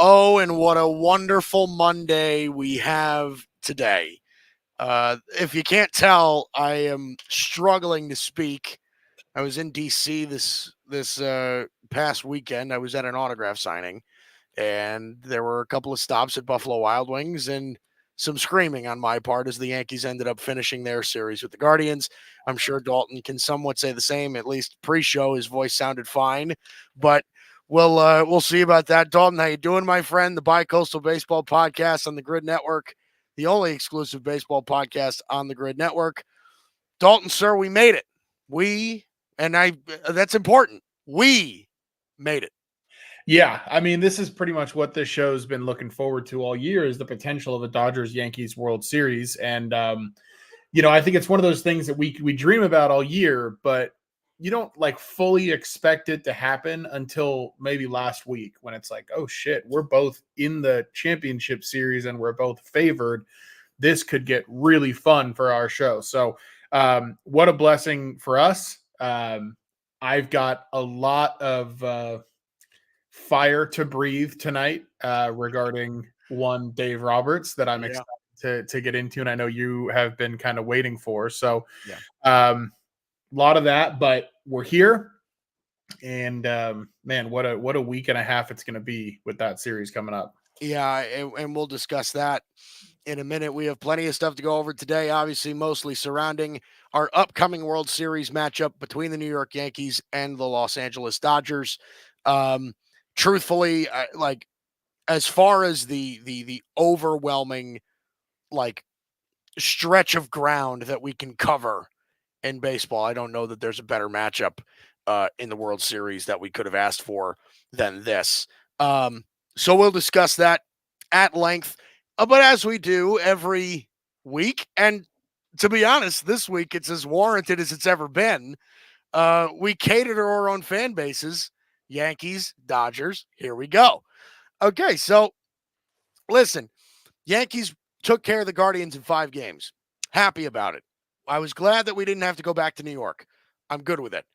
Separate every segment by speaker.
Speaker 1: Oh, and what a wonderful Monday we have today. If you can't tell, I am struggling to speak. I was in DC this past weekend. I was at an autograph signing, and there were a couple of stops at Buffalo Wild Wings and some screaming on my part as the Yankees ended up finishing their series with the Guardians. I'm sure Dalton can somewhat say the same. At least pre-show, his voice sounded fine, but we'll see about that. Dalton, how you doing, my friend? The Bicoastal Baseball Podcast on the Grid Network, the only exclusive baseball podcast on the Grid Network. Dalton, sir, we made it. That's important. We made it.
Speaker 2: Yeah, I mean, this is pretty much what this show's been looking forward to all year is the potential of a Dodgers-Yankees World Series. And, I think it's one of those things that we dream about all year, but you don't fully expect it to happen until maybe last week when it's like, oh shit, we're both in the championship series and we're both favored. This could get really fun for our show. So what a blessing for us. I've got a lot of fire to breathe tonight regarding one Dave Roberts that I'm excited to get into, and I know you have been kind of waiting for. So a lot of that, but we're here, and man, what a week and a half it's going to be with that series coming up.
Speaker 1: Yeah, and we'll discuss that in a minute. We have plenty of stuff to go over today, obviously mostly surrounding our upcoming World Series matchup between the New York Yankees and the Los Angeles Dodgers. Truthfully, as far as the overwhelming stretch of ground that we can cover in baseball, I don't know that there's a better matchup in the World Series that we could have asked for than this. So we'll discuss that at length. But as we do every week, and to be honest, this week it's as warranted as it's ever been. We cater to our own fan bases. Yankees, Dodgers, here we go. Okay, so listen, Yankees took care of the Guardians in 5 games. Happy about it. I was glad that we didn't have to go back to New York. I'm good with it.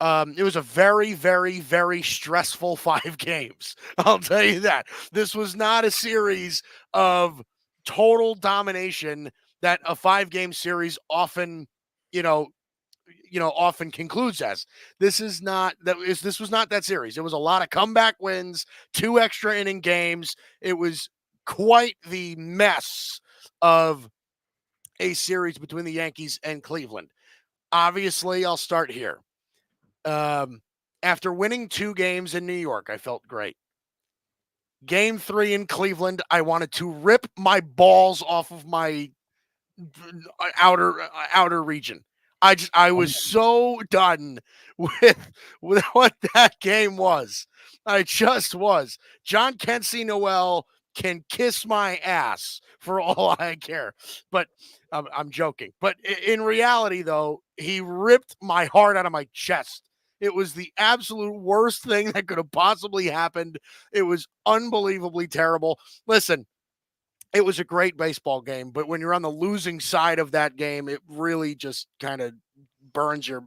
Speaker 1: It was a very, very, very stressful 5 games. I'll tell you that. This was not a series of total domination that a 5-game series often, often concludes as. This was not that series. It was a lot of comeback wins, 2 extra inning games. It was quite the mess of a series between the Yankees and Cleveland. Obviously, I'll start here. After winning 2 games in New York, I felt great. Game 3 in Cleveland, I wanted to rip my balls off of my outer region. I was so done with what that game was. I just was. John Kensey Noel can kiss my ass for all I care. But I'm joking. But in reality, though, he ripped my heart out of my chest. It was the absolute worst thing that could have possibly happened. It was unbelievably terrible. Listen, it was a great baseball game, but when you're on the losing side of that game, it really just kind of burns your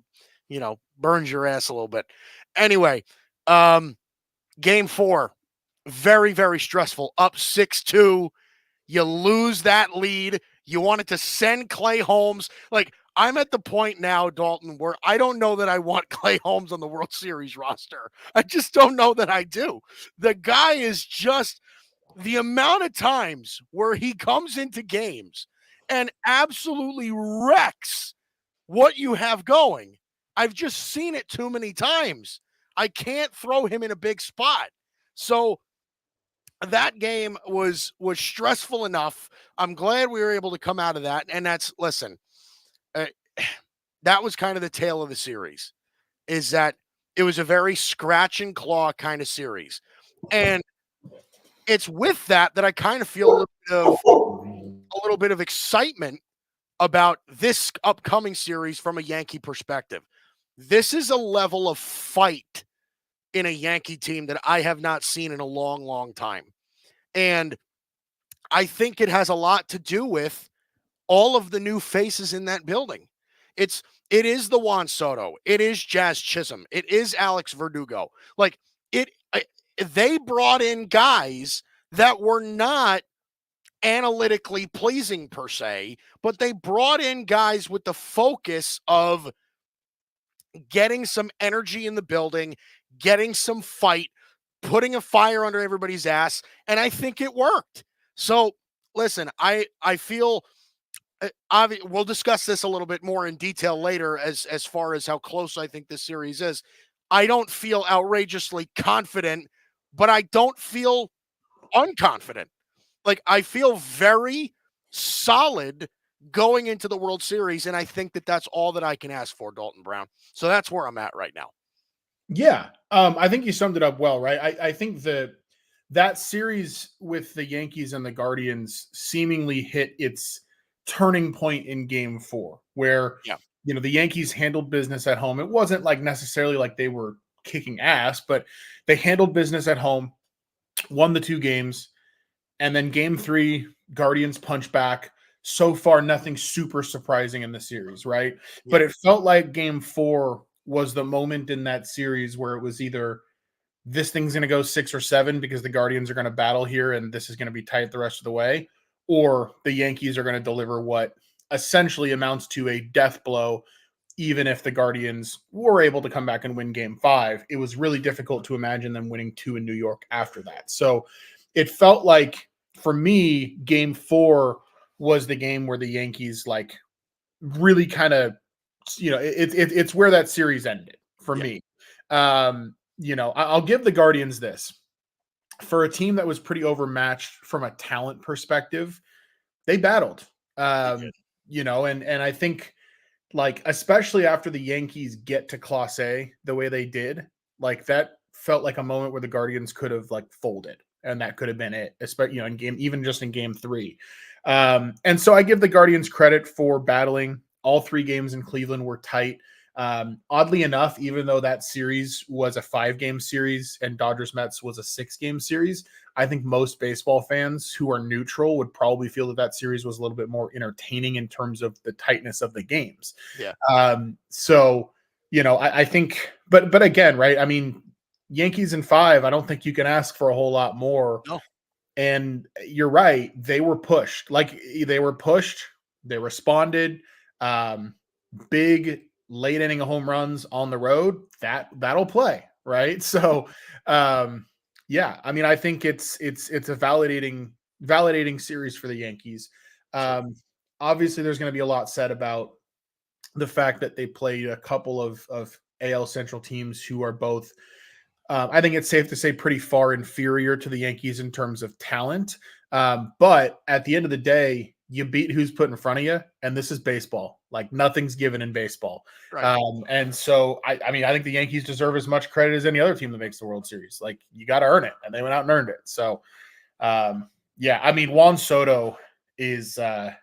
Speaker 1: ass a little bit. Anyway, game 4, very, very stressful. Up 6-2. You lose that lead. You wanted to send Clay Holmes. I'm at the point now, Dalton, where I don't know that I want Clay Holmes on the World Series roster. I just don't know that I do. The guy is just the amount of times where he comes into games and absolutely wrecks what you have going. I've just seen it too many times. I can't throw him in a big spot. So that game was stressful enough. I'm glad we were able to come out of that. And that was kind of the tale of the series, is that it was a very scratch and claw kind of series. And it's with that I kind of feel a little bit of excitement about this upcoming series from a Yankee perspective. This is a level of fight in a Yankee team that I have not seen in a long, long time. And I think it has a lot to do with all of the new faces in that building. It is the Juan Soto. It is Jazz Chisholm. It is Alex Verdugo. They brought in guys that were not analytically pleasing per se, but they brought in guys with the focus of getting some energy in the building, getting some fight, putting a fire under everybody's ass, and I think it worked. So, listen, I feel we'll discuss this a little bit more in detail later as far as how close I think this series is. I don't feel outrageously confident, but I don't feel unconfident. Like, I feel very solid going into the World Series, and I think that that's all that I can ask for, Dalton Brown. So that's where I'm at right now.
Speaker 2: Yeah, I think you summed it up well, right? I think that series with the Yankees and the Guardians seemingly hit its turning point in Game 4, where
Speaker 1: Yeah.
Speaker 2: the Yankees handled business at home. It wasn't like necessarily like they were kicking ass, but they handled business at home, won the 2 games, and then Game 3, Guardians punch back. So far, nothing super surprising in the series, right?
Speaker 1: Yeah.
Speaker 2: But it felt like Game 4 was the moment in that series where it was either this thing's going to go 6 or 7 because the Guardians are going to battle here and this is going to be tight the rest of the way, or the Yankees are going to deliver what essentially amounts to a death blow. Even if the Guardians were able to come back and win Game 5, it was really difficult to imagine them winning 2 in New York after that. So it felt like, for me, Game 4 was the game where the Yankees like really kind of, it's where that series ended for me. I'll give the Guardians this. For a team that was pretty overmatched from a talent perspective, they battled. And I think, like, especially after the Yankees get to Class A the way they did, like, that felt like a moment where the Guardians could have like folded, and that could have been it, especially even just in Game 3. And so I give the Guardians credit for battling. All 3 games in Cleveland were tight. Oddly enough, even though that series was a 5-game series and Dodgers Mets was a 6-game series, I think most baseball fans who are neutral would probably feel that that series was a little bit more entertaining in terms of the tightness of the games.
Speaker 1: Yeah.
Speaker 2: So, I think, but again, right? I mean, Yankees in 5, I don't think you can ask for a whole lot more.
Speaker 1: No.
Speaker 2: And you're right. They were pushed. They responded. Big late inning home runs on the road, that'll play, right? So, yeah, I mean, I think it's a validating series for the Yankees. Obviously, there's going to be a lot said about the fact that they played a couple of AL Central teams who are both, I think it's safe to say, pretty far inferior to the Yankees in terms of talent. But at the end of the day, you beat who's put in front of you, and this is baseball. Like, nothing's given in baseball.
Speaker 1: Right.
Speaker 2: And so, I mean, I think the Yankees deserve as much credit as any other team that makes the World Series. Like, you got to earn it, and they went out and earned it. So, yeah, I mean, Juan Soto is that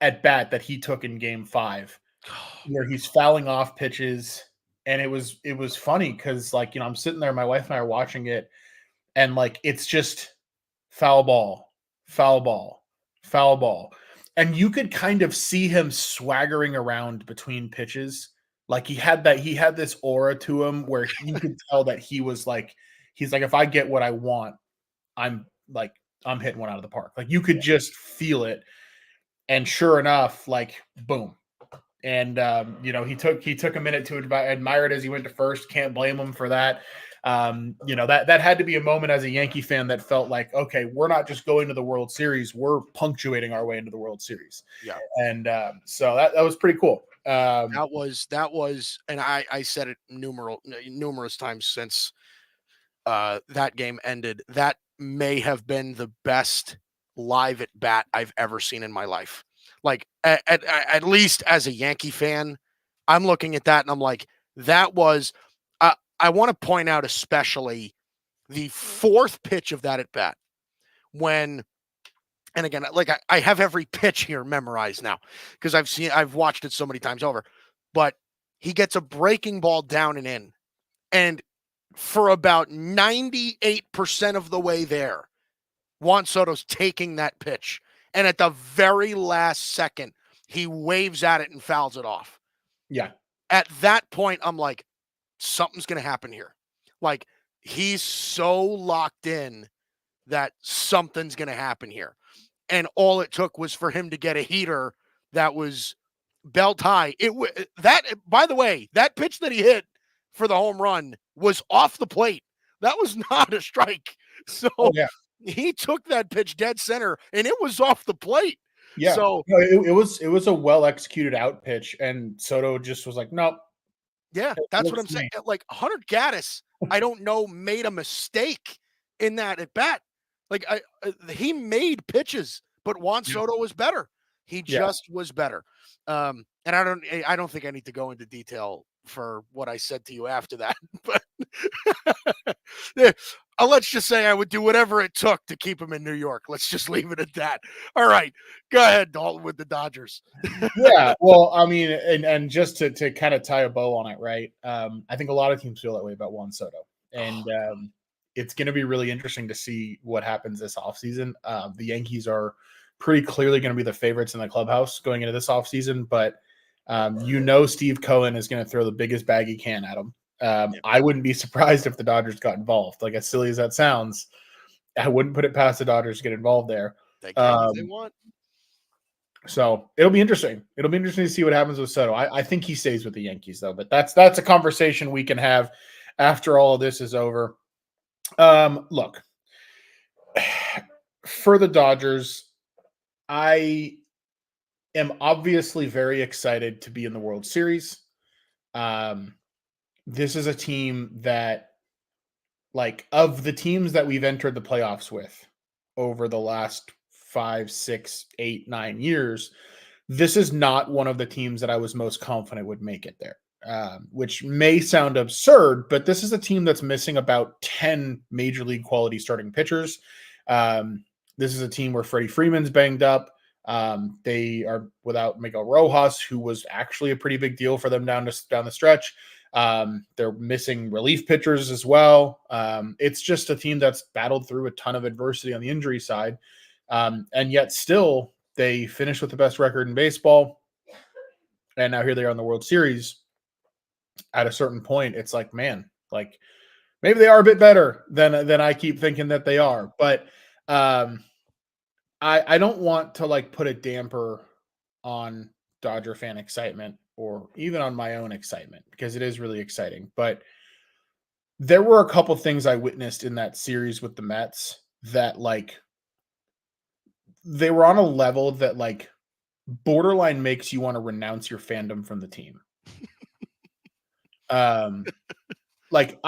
Speaker 2: at bat that he took in Game 5, where he's fouling off pitches. And it was funny because, like, I'm sitting there, my wife and I are watching it, and like, it's just foul ball, foul ball, foul ball. And you could kind of see him swaggering around between pitches. Like, he had this aura to him where you could tell that he's like, if I get what I want, I'm hitting one out of the park. Like, you could just feel it. And sure enough, like, boom. And he took a minute to admire it as he went to first. Can't blame him for that. That had to be a moment as a Yankee fan that felt like, okay, we're not just going to the World Series, we're punctuating our way into the World Series.
Speaker 1: Yeah.
Speaker 2: And so that was pretty cool.
Speaker 1: That was, and I said it numerous times since that game ended. That may have been the best live at bat I've ever seen in my life. Like, at least as a Yankee fan, I'm looking at that and I'm like, that was. I want to point out especially the 4th pitch of that at bat when. And again, like, I have every pitch here memorized now because I've watched it so many times over. But he gets a breaking ball down and in, and for about 98% of the way there, Juan Soto's taking that pitch. And at the very last second, he waves at it and fouls it off.
Speaker 2: Yeah.
Speaker 1: At that point, I'm like, something's going to happen here. Like, he's so locked in that something's going to happen here. And all it took was for him to get a heater that was belt high. That, by the way, that pitch that he hit for the home run was off the plate. That was not a strike. So
Speaker 2: Oh yeah,
Speaker 1: he took that pitch dead center, and it was off the plate.
Speaker 2: yeah.
Speaker 1: So
Speaker 2: No, it was a well executed out pitch, and Soto just was like, nope.
Speaker 1: yeah,
Speaker 2: It
Speaker 1: that's what
Speaker 2: looks
Speaker 1: I'm
Speaker 2: to
Speaker 1: saying.
Speaker 2: me.
Speaker 1: Like Hunter Gaddis, I don't know, made a mistake in that at bat. Like he made pitches, but Juan
Speaker 2: Yeah,
Speaker 1: Soto was better. He
Speaker 2: yeah.
Speaker 1: just was better. And I don't think I need to go into detail for what I said to you after that. But yeah, let's just say I would do whatever it took to keep him in New York. Let's just leave it at that. All right, go ahead, Dalton, with the Dodgers.
Speaker 2: Yeah, well, I mean, and just to kind of tie a bow on it, right? I think a lot of teams feel that way about Juan Soto, and it's going to be really interesting to see what happens this offseason. The Yankees are pretty clearly going to be the favorites in the clubhouse going into this offseason, but Steve Cohen is going to throw the biggest bag he can at him.
Speaker 1: Yeah,
Speaker 2: I wouldn't be surprised if the Dodgers got involved. Like, as silly as that sounds, I wouldn't put it past the Dodgers to get involved there.
Speaker 1: they can if they want.
Speaker 2: So it'll be interesting. It'll be interesting to see what happens with Soto. I think he stays with the Yankees though, but that's a conversation we can have after all of this is over. Look, for the Dodgers, I am obviously very excited to be in the World Series. This is a team that, like, of the teams that we've entered the playoffs with over the last 5, 6, 8, 9 years, this is not one of the teams that I was most confident would make it there, which may sound absurd, but this is a team that's missing about 10 major league quality starting pitchers. This is a team where Freddie Freeman's banged up. They are without Miguel Rojas, who was actually a pretty big deal for them down the stretch. They're missing relief pitchers as well. It's just a team that's battled through a ton of adversity on the injury side. And yet still they finished with the best record in baseball. And now here they are in the World Series. At a certain point, it's like, man, like maybe they are a bit better than I keep thinking that they are. But I don't want to like put a damper on Dodger fan excitement or even on my own excitement because it is really exciting. But there were a couple things I witnessed in that series with the Mets that like they were on a level that like borderline makes you want to renounce your fandom from the team. Like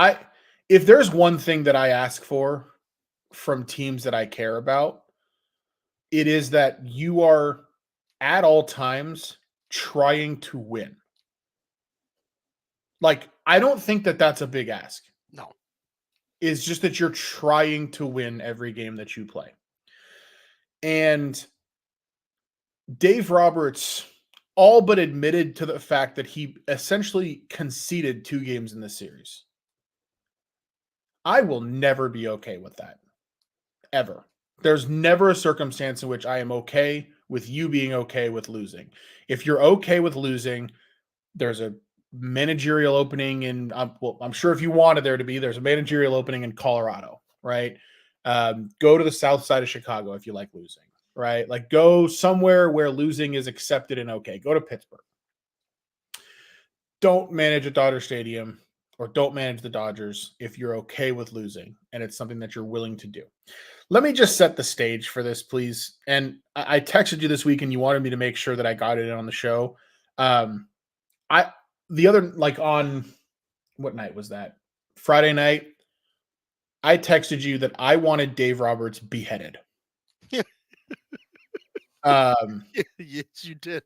Speaker 2: if there's one thing that I ask for from teams that I care about, it is that you are at all times trying to win. Like, I don't think that that's a big ask.
Speaker 1: No.
Speaker 2: It's just that you're trying to win every game that you play. And Dave Roberts all but admitted to the fact that he essentially conceded 2 games in the series. I will never be okay with that. Ever. There's never a circumstance in which I am okay with you being okay with losing. If you're okay with losing, there's a managerial opening in, well, I'm sure if you wanted there to be, there's a managerial opening in Colorado, right? Go to the south side of Chicago if you like losing, right? Like go somewhere where losing is accepted and okay. Go to Pittsburgh. Don't manage a Dodger Stadium or don't manage the Dodgers if you're okay with losing and it's something that you're willing to do. Let me just set the stage for this, please. And I texted you this week and you wanted me to make sure that I got it on the show. The other, like on, what night was that? Friday night, I texted you that I wanted Dave Roberts beheaded.
Speaker 1: Yes, you did.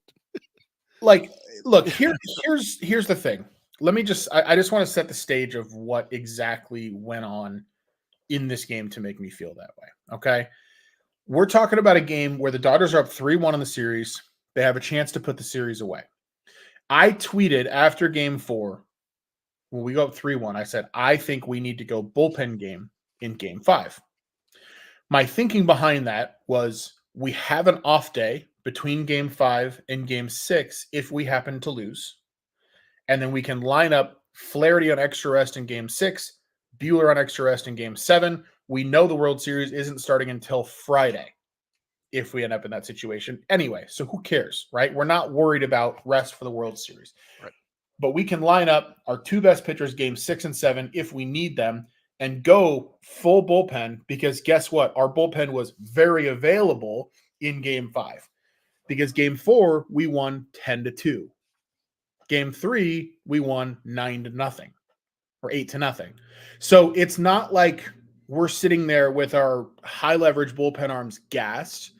Speaker 2: Like, look, here's the thing. Let me just, I just want to set the stage of what exactly went on in this game to make me feel that way. Okay. We're talking about a game where the Dodgers are up 3-1 in the series. They have a chance to put the series away. I tweeted after game 4, when we go up 3-1, I said, I think we need to go bullpen game in game 5. My thinking behind that was we have an off day between game 5 and game 6 if we happen to lose. And then we can line up Flaherty on extra rest in game 6, Buehler on extra rest in game 7. We know the World Series isn't starting until Friday if we end up in that situation. Anyway, so who cares, right? We're not worried about rest for the World Series.
Speaker 1: Right.
Speaker 2: But we can line up our two best pitchers game 6 and 7 if we need them and go full bullpen, because guess what? Our bullpen was very available in game 5 because game 4 we won 10-2. Game 3 we won 9-0 or 8-0. So it's not like we're sitting there with our high leverage bullpen arms gassed,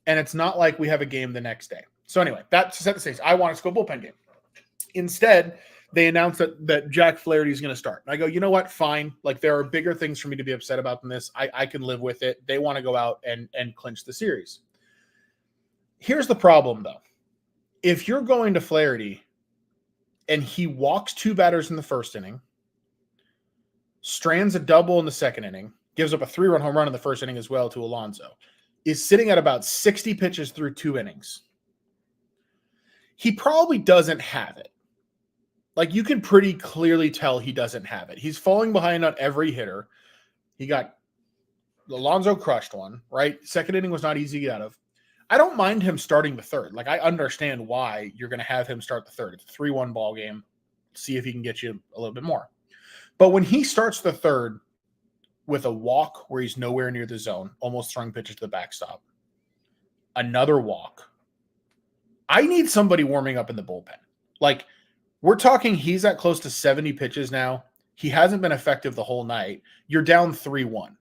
Speaker 2: and it's not like we have a game the next day. So anyway, that to set the stage, I want us to go bullpen game. Instead, they announced that Jack Flaherty is going to start. And I go, you know what? Fine. Like, there are bigger things for me to be upset about than this. I can live with it. They want to go out and clinch the series. Here's the problem, though. If you're going to Flaherty and he walks 2 batters in the first inning, strands a double in the second inning, gives up a 3-run home run in the first inning as well to Alonso, is sitting at about 60 pitches through 2 innings, he probably doesn't have it. Like, you can pretty clearly tell he doesn't have it. He's falling behind on every hitter. He got Alonso crushed one, right? Second inning was not easy to get out of. I don't mind him starting the third. Like, I understand why you're going to have him start the third. It's a 3-1 ball game. See if he can get you a little bit more. But when he starts the third with a walk where he's nowhere near the zone, almost throwing pitches to the backstop, another walk, I need somebody warming up in the bullpen. Like, we're talking he's at close to 70 pitches now. He hasn't been effective the whole night. You're down 3-1.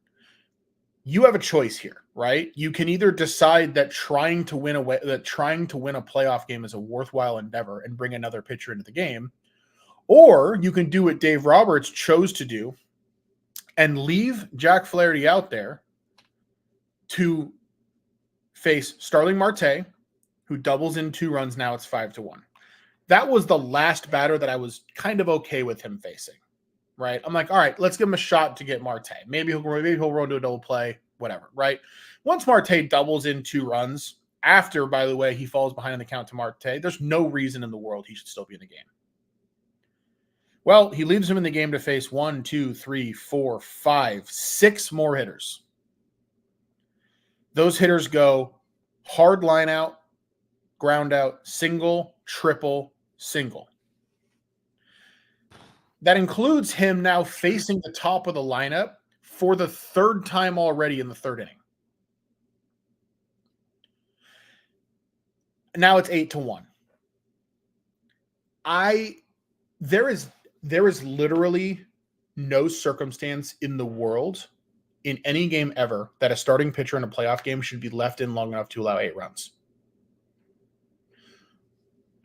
Speaker 2: You have a choice here, right? You can either decide that trying to win a playoff game is a worthwhile endeavor and bring another pitcher into the game, or you can do what Dave Roberts chose to do and leave Jack Flaherty out there to face Starling Marte, who doubles in 2 runs. Now it's 5-1. That was the last batter that I was kind of okay with him facing, right? I'm like, all right, let's give him a shot to get Marte. Maybe he'll roll to a double play, whatever, right? Once Marte doubles in 2 runs, after, by the way, he falls behind in the count to Marte, there's no reason in the world he should still be in the game. Well, he leaves him in the game to face 1, 2, 3, 4, 5, 6 more hitters. Those hitters go hard line out, ground out, single, triple, single. That includes him now facing the top of the lineup for the 3rd time already in the 3rd inning. Now it's 8-1. There is literally no circumstance in the world in any game ever that a starting pitcher in a playoff game should be left in long enough to allow 8 runs.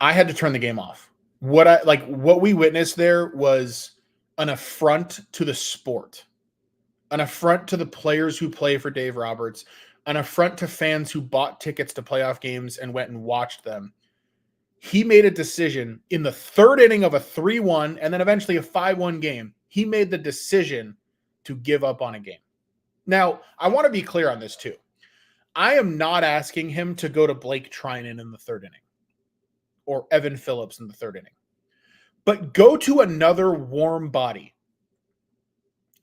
Speaker 2: I had to turn the game off. What we witnessed there was an affront to the sport, an affront to the players who play for Dave Roberts, an affront to fans who bought tickets to playoff games and went and watched them. He made a decision in the 3rd inning of a 3-1 and then eventually a 5-1 game. He made the decision to give up on a game. Now, I want to be clear on this too. I am not asking him to go to Blake Treinen in the 3rd inning or Evan Phillips in the 3rd inning. But go to another warm body.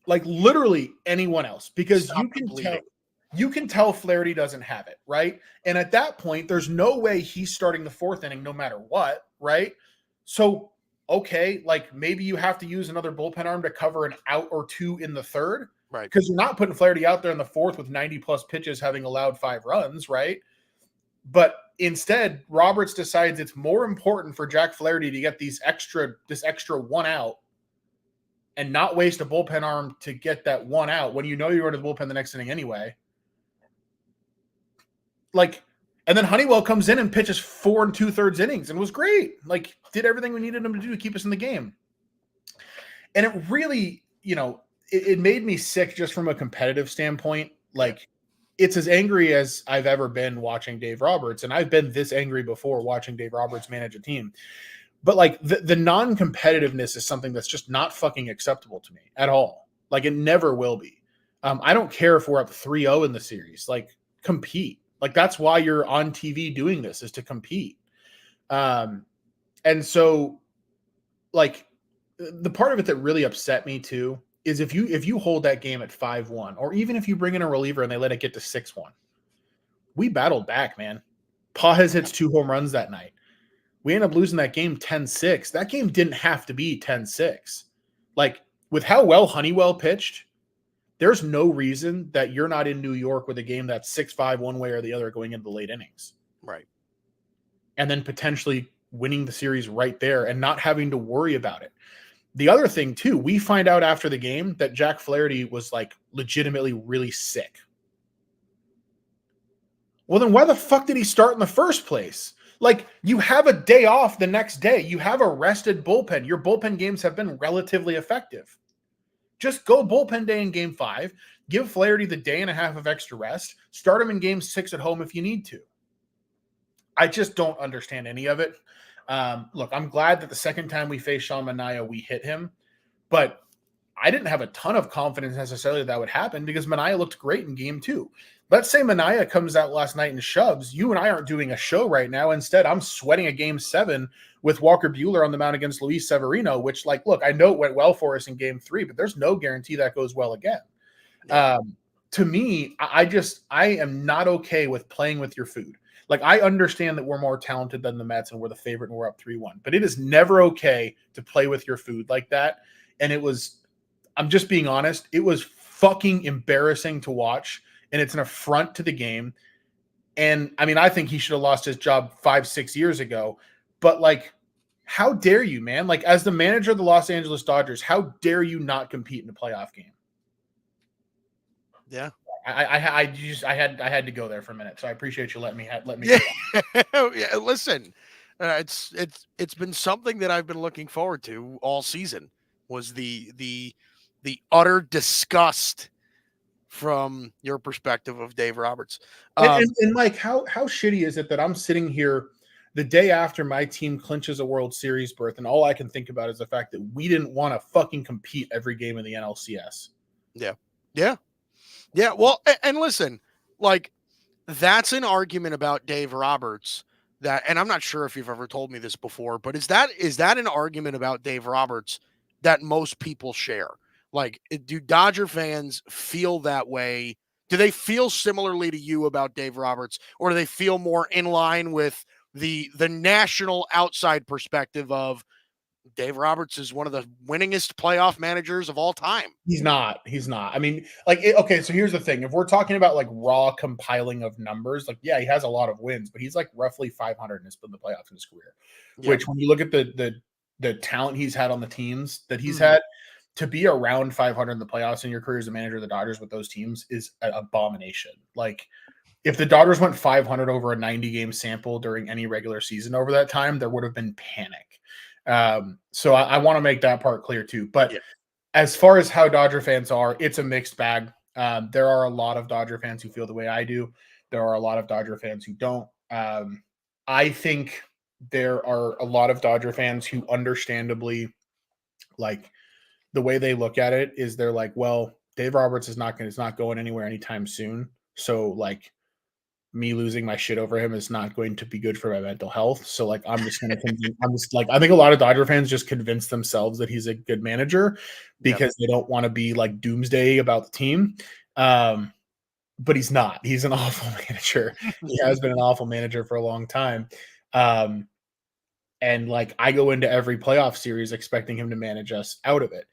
Speaker 2: Like, literally anyone else, because you can tell Flaherty doesn't have it, right? And at that point, there's no way he's starting the 4th inning no matter what, right? So, okay, like, maybe you have to use another bullpen arm to cover an out or 2 in the 3rd,
Speaker 1: right?
Speaker 2: Because you're not putting Flaherty out there in the 4th with 90-plus pitches having allowed 5 runs, right? But instead, Roberts decides it's more important for Jack Flaherty to get this extra 1 out and not waste a bullpen arm to get that 1 out when you know you're going to the bullpen the next inning anyway. Like, and then Honeywell comes in and pitches 4 2/3 innings and was great. Like, did everything we needed him to do to keep us in the game. And it really, it made me sick just from a competitive standpoint. Like, it's as angry as I've ever been watching Dave Roberts. And I've been this angry before watching Dave Roberts manage a team. But like the non-competitiveness is something that's just not fucking acceptable to me at all. Like, it never will be. I don't care if we're up 3-0 in the series. Like, compete. Like, that's why you're on TV doing this, is to compete. And so, like, the part of it that really upset me too is if you hold that game at 5-1, or even if you bring in a reliever and they let it get to 6-1, we battled back, man. Pages hits 2 home runs that night. We end up losing that game 10-6. That game didn't have to be 10-6. Like, with how well Honeywell pitched, there's no reason that you're not in New York with a game that's 6-5 one way or the other going into the late innings.
Speaker 1: Right.
Speaker 2: And then potentially winning the series right there and not having to worry about it. The other thing, too, we find out after the game that Jack Flaherty was, like, legitimately really sick. Well, then why the fuck did he start in the first place? Like, you have a day off the next day. You have a rested bullpen. Your bullpen games have been relatively effective. Just go bullpen day in game 5. Give Flaherty the day and a half of extra rest. Start him in game 6 at home if you need to. I just don't understand any of it. Look, I'm glad that the second time we faced Sean Manaea, we hit him. But I didn't have a ton of confidence necessarily that would happen because Manaea looked great in game 2. Let's say Manaea comes out last night and shoves. You and I aren't doing a show right now. Instead, I'm sweating a game 7 with Walker Buehler on the mound against Luis Severino, which, like, look, I know it went well for us in game 3, but there's no guarantee that goes well again. Yeah. To me, I am not okay with playing with your food. Like, I understand that we're more talented than the Mets and we're the favorite and we're up 3-1, but it is never okay to play with your food like that. And it was, I'm just being honest, it was fucking embarrassing to watch. And it's an affront to the game. And I mean, I think he should have lost his job 5-6 years ago. But, like, how dare you, man? Like, as the manager of the Los Angeles Dodgers, how dare you not compete in a playoff game?
Speaker 1: Yeah.
Speaker 2: I had to go there for a minute. So I appreciate you letting me.
Speaker 1: Yeah. Yeah. Listen, it's been something that I've been looking forward to all season. Was the utter disgust from your perspective of Dave Roberts.
Speaker 2: And Mike, how shitty is it that I'm sitting here the day after my team clinches a World Series berth, and all I can think about is the fact that we didn't want to fucking compete every game in the NLCS.
Speaker 1: Yeah. Yeah. Yeah. Well, and listen, like, that's an argument about Dave Roberts that, and I'm not sure if you've ever told me this before, but is that an argument about Dave Roberts that most people share? Like, do Dodger fans feel that way? Do they feel similarly to you about Dave Roberts, or do they feel more in line with the national outside perspective of Dave Roberts is one of the winningest playoff managers of all time?
Speaker 2: He's not. I mean, like, okay, so here's the thing. If we're talking about, like, raw compiling of numbers, like, yeah, he has a lot of wins, but he's, like, roughly 500 in the playoffs in his career. Yep. Which, when you look at the talent he's had on the teams that he's had, to be around 500 in the playoffs in your career as a manager of the Dodgers with those teams is an abomination. Like, if the Dodgers went 500 over a 90-game sample during any regular season over that time, there would have been panic. So I want to make that part clear too. But yeah, as far as how Dodger fans are, it's a mixed bag. There are a lot of Dodger fans who feel the way I do. There are a lot of Dodger fans who don't. I think there are a lot of Dodger fans who understandably, like, the way they look at it is they're like, well, Dave Roberts is not going anywhere anytime soon. So, like, me losing my shit over him is not going to be good for my mental health. So, like, I think a lot of Dodger fans just convince themselves that he's a good manager because they don't want to be, like, doomsday about the team. But he's not. He's an awful manager. He has been an awful manager for a long time. And, like, I go into every playoff series expecting him to manage us out of it.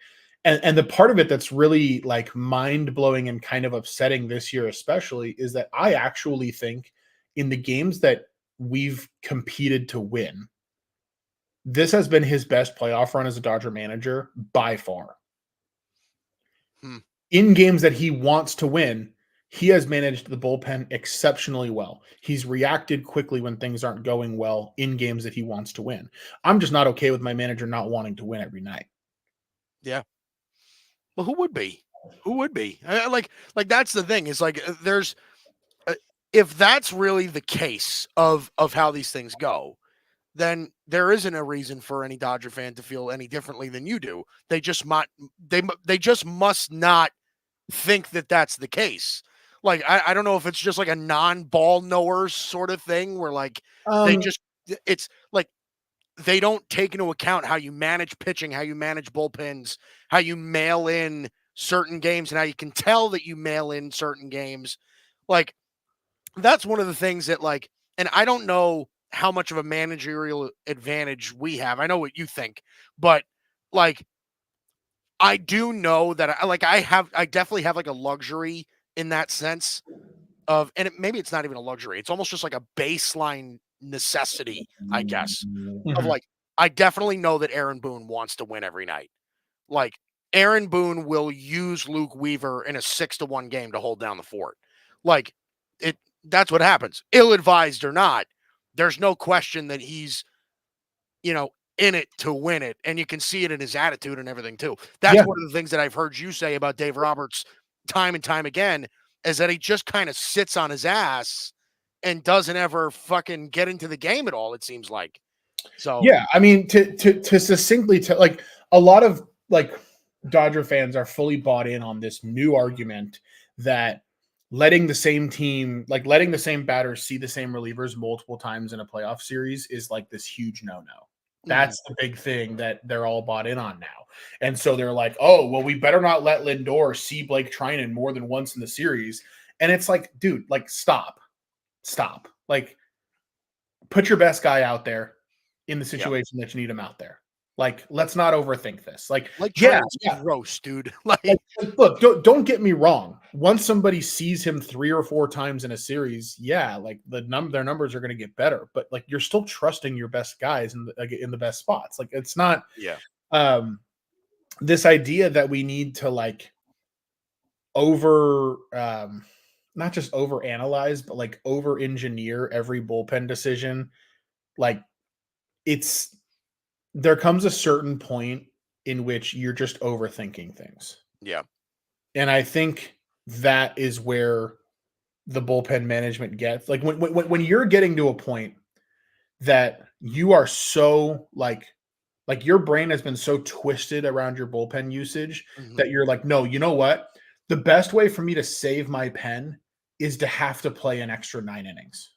Speaker 2: And the part of it that's really, like, mind-blowing and kind of upsetting this year especially is that I actually think in the games that we've competed to win, this has been his best playoff run as a Dodger manager by far. In games that he wants to win, he has managed the bullpen exceptionally well. He's reacted quickly when things aren't going well in games that he wants to win. I'm just not okay with my manager not wanting to win every night.
Speaker 1: Yeah. Well, who would be? Like, that's the thing is, like, there's, if that's really the case of how these things go, then there isn't a reason for any Dodger fan to feel any differently than you do. They just must not think that that's the case. Like, I don't know if it's just like a non-ball knower sort of thing where, like, it's like they don't take into account how you manage pitching, how you manage bullpens, how you mail in certain games and how you can tell that you mail in certain games. Like, that's one of the things that, like, and I don't know how much of a managerial advantage we have. I know what you think, but like, I do know that I definitely have like a luxury in that sense of, and maybe it's not even a luxury. It's almost just like a baseline necessity, I guess, of
Speaker 2: Mhm.
Speaker 1: like, I definitely know that Aaron Boone wants to win every night. Like, Aaron Boone will use Luke Weaver in a 6-1 game to hold down the fort. Like, it that's what happens. Ill-advised or not, there's no question that he's, in it to win it. And you can see it in his attitude and everything too. That's
Speaker 2: Yeah.
Speaker 1: one of the things that I've heard you say about Dave Roberts time and time again, is that he just kind of sits on his ass and doesn't ever fucking get into the game at all, it seems like. So,
Speaker 2: Yeah, I mean, to succinctly tell, like, a lot of like Dodger fans are fully bought in on this new argument that letting the same team, like letting the same batters see the same relievers multiple times in a playoff series is like this huge no-no.
Speaker 1: mhm,
Speaker 2: That's the big thing that they're all bought in on now. And so they're like, oh, well, we better not let Lindor see Blake Trinan more than once in the series. And it's like, dude, like, stop. Like, put your best guy out there in the
Speaker 1: yeah.
Speaker 2: situation that you need him out there. Like, let's not overthink this. Like,
Speaker 1: Like,
Speaker 2: yeah,
Speaker 1: Trent's
Speaker 2: yeah.
Speaker 1: gross, dude.
Speaker 2: Look, don't get me wrong. Once somebody sees him 3 or 4 times in a series, yeah, like their numbers are going to get better. But like, you're still trusting your best guys in the best spots. Like, it's not
Speaker 1: Yeah.
Speaker 2: um this idea that we need to like over not just over analyze, but like over engineer every bullpen decision. Like, it's there comes a certain point in which you're just overthinking things.
Speaker 1: Yeah.
Speaker 2: And I think that is where the bullpen management gets, like, when you're getting to a point that you are so like your brain has been so twisted around your bullpen usage
Speaker 1: Mhm.
Speaker 2: that you're like, no, you know what? The best way for me to save my pen is to have to play an extra 9 innings.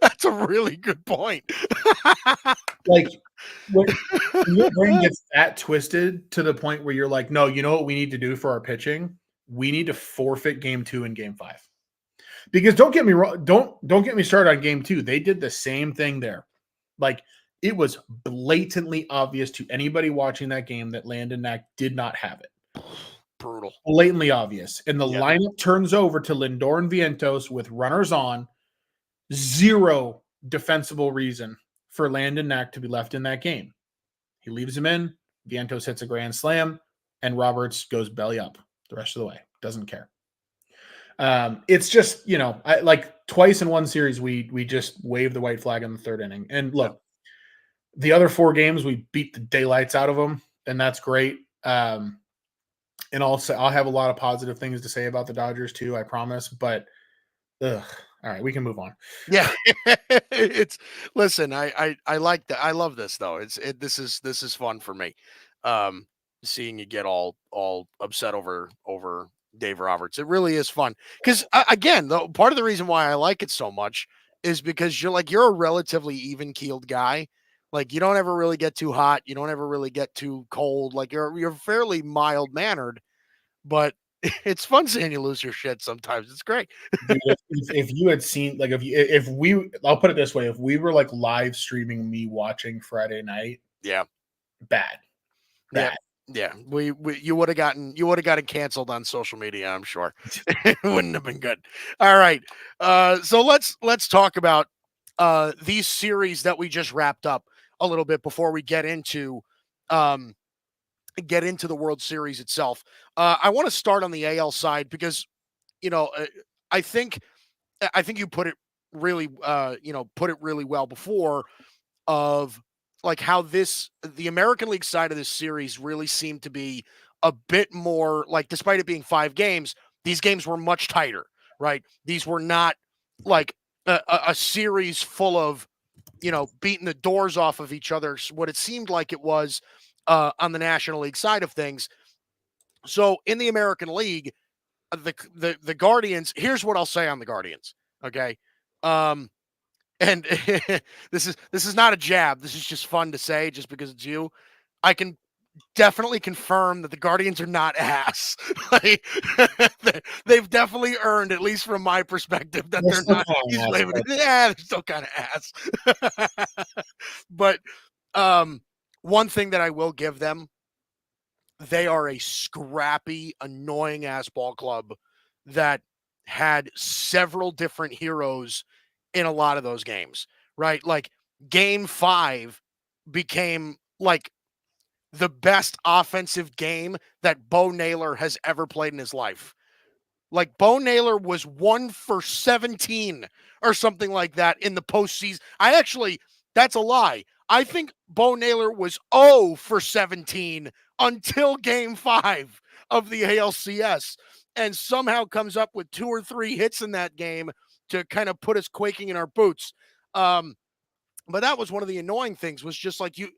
Speaker 1: That's a really good point.
Speaker 2: Like, when your brain gets that twisted to the point where you're like, no, you know what we need to do for our pitching? We need to forfeit game 2 and game 5. Because don't get me wrong, don't get me started on game 2. They did the same thing there. Like, it was blatantly obvious to anybody watching that game that Landon Knack did not have it.
Speaker 1: Brutal.
Speaker 2: Blatantly obvious. And the
Speaker 1: Yeah.
Speaker 2: lineup turns over to Lindor and Vientos with runners on. Zero defensible reason for Landon Knack to be left in that game. He leaves him in. Vientos hits a grand slam, and Roberts goes belly up the rest of the way. Doesn't care. It's just, I like twice in one series we just waved the white flag in the third inning. And
Speaker 1: Yeah.
Speaker 2: look, the other 4 games we beat the daylights out of them, and that's great. And I'll have a lot of positive things to say about the Dodgers too, I promise. But all right, we can move on.
Speaker 1: Yeah. It's listen, I like that. I love this though. This is fun for me. Um Seeing you get all upset over Dave Roberts. It really is fun. Cuz again, though, part of the reason why I like it so much is because you're a relatively even-keeled guy. Like, you don't ever really get too hot, you don't ever really get too cold. Like, you're fairly mild-mannered, but it's fun seeing you lose your shit sometimes. It's great.
Speaker 2: Dude, if you had seen, like, if we, I'll put it this way, if we were like live streaming me watching Friday night,
Speaker 1: Yeah.
Speaker 2: bad,
Speaker 1: Yeah.
Speaker 2: bad.
Speaker 1: Yeah. We you would have gotten canceled on social media, I'm sure. It wouldn't have been good. All right. So let's talk about these series that we just wrapped up a little bit before we um get into the World Series itself. I want to start on the AL side because, you know, uh, I think I think you put it really well before, of like how the American League side of this series really seemed to be a bit more like, despite it being 5 games, these games were much tighter, right? These were not like a series full of, beating the doors off of each other, what it seemed like it was on the National League side of things. So in the American League, the Guardians, here's what I'll say on the Guardians. Okay. Um, and this is not a jab. This is just fun to say just because it's you. I can definitely confirm that the Guardians are not ass. Like, they've definitely earned, at least from my perspective, that
Speaker 2: They're
Speaker 1: they're
Speaker 2: still
Speaker 1: not.
Speaker 2: kind of
Speaker 1: He's
Speaker 2: ass,
Speaker 1: waving.
Speaker 2: but
Speaker 1: Yeah, they're still kind of ass. But one thing that I will give them, they are a scrappy, annoying ass ball club that had several different heroes in a lot of those games, right? Like game 5 became like the best offensive game that Bo Naylor has ever played in his life. Like Bo Naylor was 1 for 17 or something like that in the postseason. That's a lie. I think Bo Naylor was 0 for 17 until game 5 of the ALCS and somehow comes up with 2 or 3 hits in that game to kind of put us quaking in our boots. Um, but that was one of the annoying things was just like you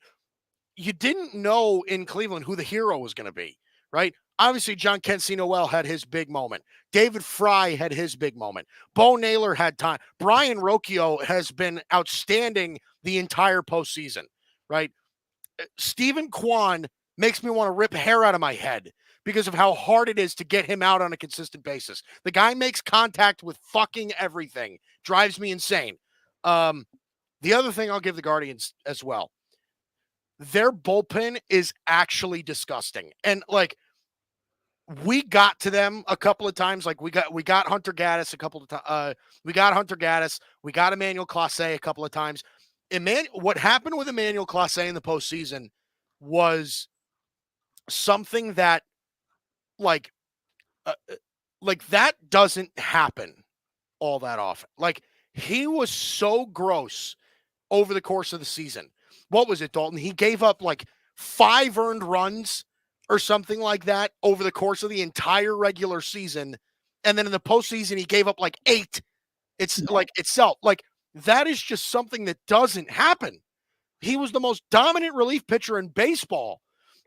Speaker 1: didn't know in Cleveland who the hero was going to be, right? Obviously, John Kensey Noel had his big moment. David Fry had his big moment. Bo Naylor had time. Brian Rocchio has been outstanding the entire postseason, right? Stephen Kwan makes me want to rip hair out of my head because of how hard it is to get him out on a consistent basis. The guy makes contact with fucking everything. Drives me insane. The other thing I'll give the Guardians as well, their bullpen is actually disgusting. And like we got to them a couple of times. Like we got Hunter Gaddis a couple of times. We got Hunter Gaddis. We got Emmanuel Clase a couple of times. What happened with Emmanuel Clase in the postseason was something that like uh, that doesn't happen all that often. Like he was so gross over the course of the season. What was it, Dalton? He gave up like 5 earned runs or something like that over the course of the entire regular season. And then in the postseason, he gave up like 8. It's like itself. Like that is just something that doesn't happen. He was the most dominant relief pitcher in baseball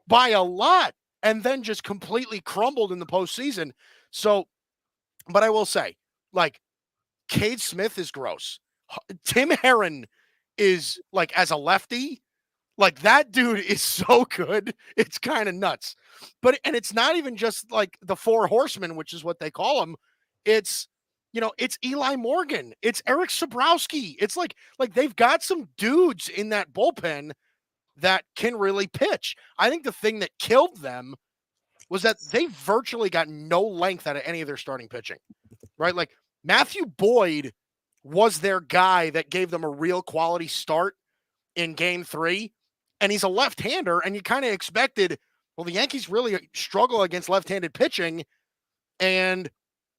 Speaker 1: by a lot and then just completely crumbled in the postseason. So, but I will say, like, Cade Smith is gross. Tim Herron is like as a lefty, like that dude is so good. It's kind of nuts. And it's not even just like the 4 horsemen, which is what they call them. It's it's Eli Morgan. It's Eric Sabrowski. It's like they've got some dudes in that bullpen that can really pitch. I think the thing that killed them was that they virtually got no length out of any of their starting pitching. Right? Like Matthew Boyd was their guy that gave them a real quality start in game 3, and he's a left-hander, and you kind of expected, well, the Yankees really struggle against left-handed pitching, and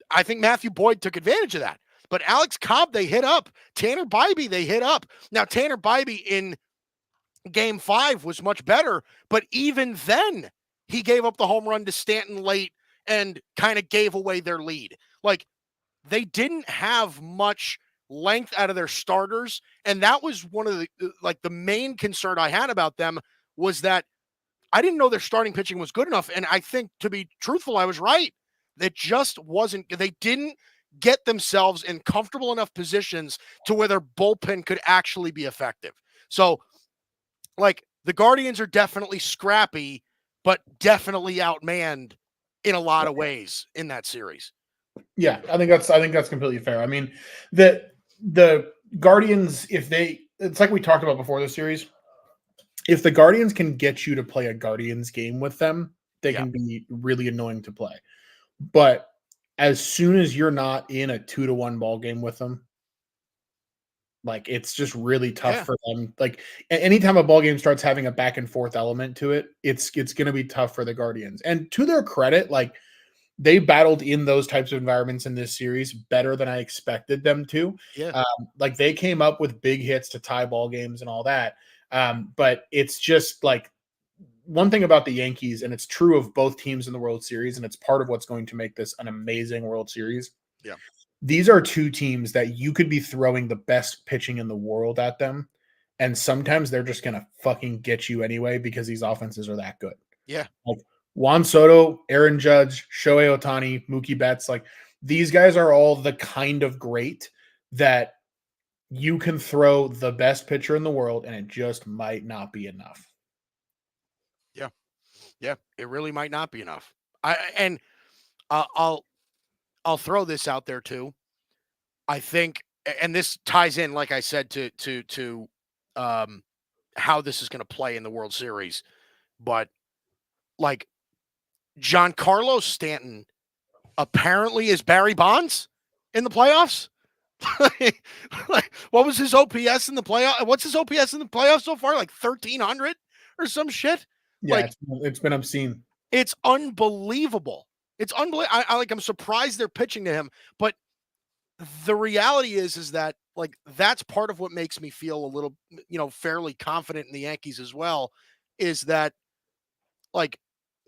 Speaker 1: I think Matthew Boyd took advantage of that. But Alex Cobb, they hit up. Tanner Bybee, they hit up. Now, Tanner Bybee in game 5 was much better, but even then, he gave up the home run to Stanton late and kind of gave away their lead. Like, they didn't have much length out of their starters, and that was one of the main concern I had about them was that I didn't know their starting pitching was good enough, and I think, to be truthful, I was right. It just wasn't. They didn't get themselves in comfortable enough positions to where their bullpen could actually be effective. So, like, the Guardians are definitely scrappy, but definitely outmanned in a lot of ways in that series.
Speaker 2: Yeah, I think that's completely fair. I mean, the Guardians, it's like we talked about before the series. If the Guardians can get you to play a Guardians game with them, they
Speaker 1: Yeah.
Speaker 2: can be really annoying to play. But as soon as you're not in a 2-1 ball game with them, like it's just really tough
Speaker 1: Yeah.
Speaker 2: for them. Like anytime a ball game starts having a back and forth element to it, it's going to be tough for the Guardians. And to their credit, like they battled in those types of environments in this series better than I expected them to.
Speaker 1: Yeah.
Speaker 2: Like they came up with big hits to tie ball games and all that. But it's just like one thing about the Yankees, and it's true of both teams in the World Series, and it's part of what's going to make this an amazing World Series.
Speaker 1: Yeah.
Speaker 2: These are two teams that you could be throwing the best pitching in the world at them, and sometimes they're just going to fucking get you anyway because these offenses are that good.
Speaker 1: Yeah.
Speaker 2: Like Juan Soto, Aaron Judge, Shohei Ohtani, Mookie Betts, like these guys are all the kind of great that you can throw the best pitcher in the world and it just might not be enough.
Speaker 1: Yeah. Yeah, it really might not be enough. And uh, I'll I'll throw this out there too. I think, and this ties in, like I said, to um, how this is going to play in the World Series. But like Giancarlo Stanton apparently is Barry Bonds in the playoffs. Like, what was his OPS in the playoff? What's his OPS in the playoffs so far? Like 1,300 or some shit.
Speaker 2: Yeah,
Speaker 1: Like,
Speaker 2: it's been obscene.
Speaker 1: it's unbelievable. It's unbelievable. I'm surprised they're pitching to him, but the reality is that like that's part of what makes me feel a little, fairly confident in the Yankees as well, is that like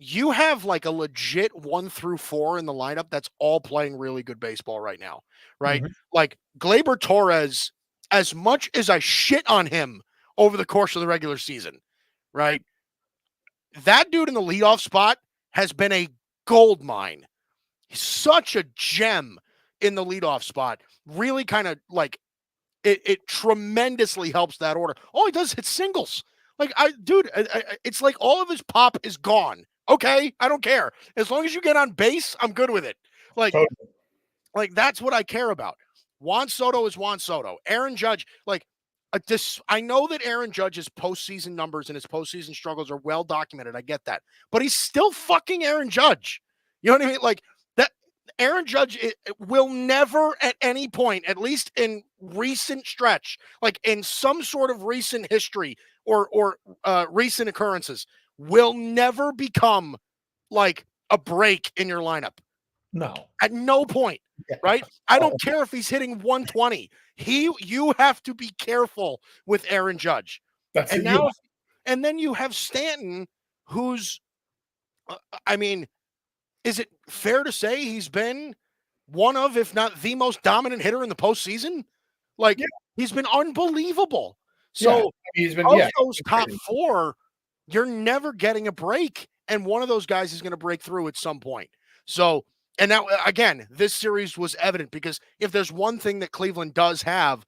Speaker 1: you have like a legit 1 through 4 in the lineup that's all playing really good baseball right now, right?
Speaker 2: Mhm.
Speaker 1: Like Glaber Torres, as much as I shit on him over the course of the regular season, right? That dude in the leadoff spot has been a gold mine. He's such a gem in the leadoff spot. Really kind of like it tremendously helps that order. All he does is hit singles. Like it's like all of his pop is gone. Okay, I don't care. As long as you get on base, I'm good with it. Like
Speaker 2: Totally.
Speaker 1: like that's what I care about. Juan Soto is Juan Soto. Aaron Judge, like this. I know that Aaron Judge's postseason numbers and his postseason struggles are well documented. I get that, but he's still fucking Aaron Judge. You know what I mean? Like that. Aaron Judge it will never, at any point, at least in recent stretch, like in some sort of recent history or recent occurrences, will never become like a break in your lineup.
Speaker 2: No.
Speaker 1: At no point,
Speaker 2: Yeah.
Speaker 1: right? I
Speaker 2: Oh,
Speaker 1: don't care if he's hitting 120. You have to be careful with Aaron Judge.
Speaker 2: that's
Speaker 1: And
Speaker 2: it. Yeah.
Speaker 1: now and then you have Stanton, who's I mean, is it fair to say he's been one of, if not the most dominant hitter in the postseason? Like
Speaker 2: Yeah.
Speaker 1: he's been unbelievable.
Speaker 2: Yeah.
Speaker 1: So
Speaker 2: He's been,
Speaker 1: of
Speaker 2: yeah.
Speaker 1: those top 4, you're never getting a break, and one of those guys is going to break through at some point. So, and now again, this series was evident because if there's one thing that Cleveland does have,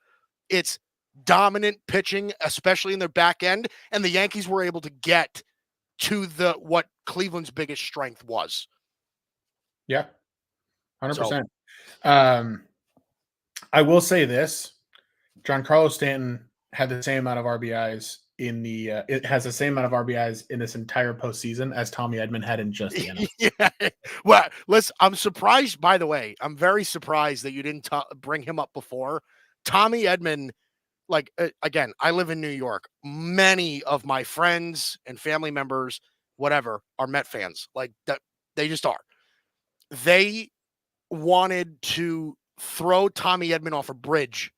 Speaker 1: it's dominant pitching, especially in their back end, and the Yankees were able to get to the what Cleveland's biggest strength was.
Speaker 2: Yeah.
Speaker 1: So,
Speaker 2: 100%. I will say this: Giancarlo Stanton had the same amount of RBIs in the. It has the same amount of RBIs in this entire postseason as Tommy Edman had in just the NL.
Speaker 1: yeah. Well, listen, I'm surprised, by the way. I'm very surprised that you didn't bring him up before. Tommy Edman, like, again, I live in New York. Many of my friends and family members, whatever, are Met fans. Like, that they just are. They wanted to throw Tommy Edman off a bridge.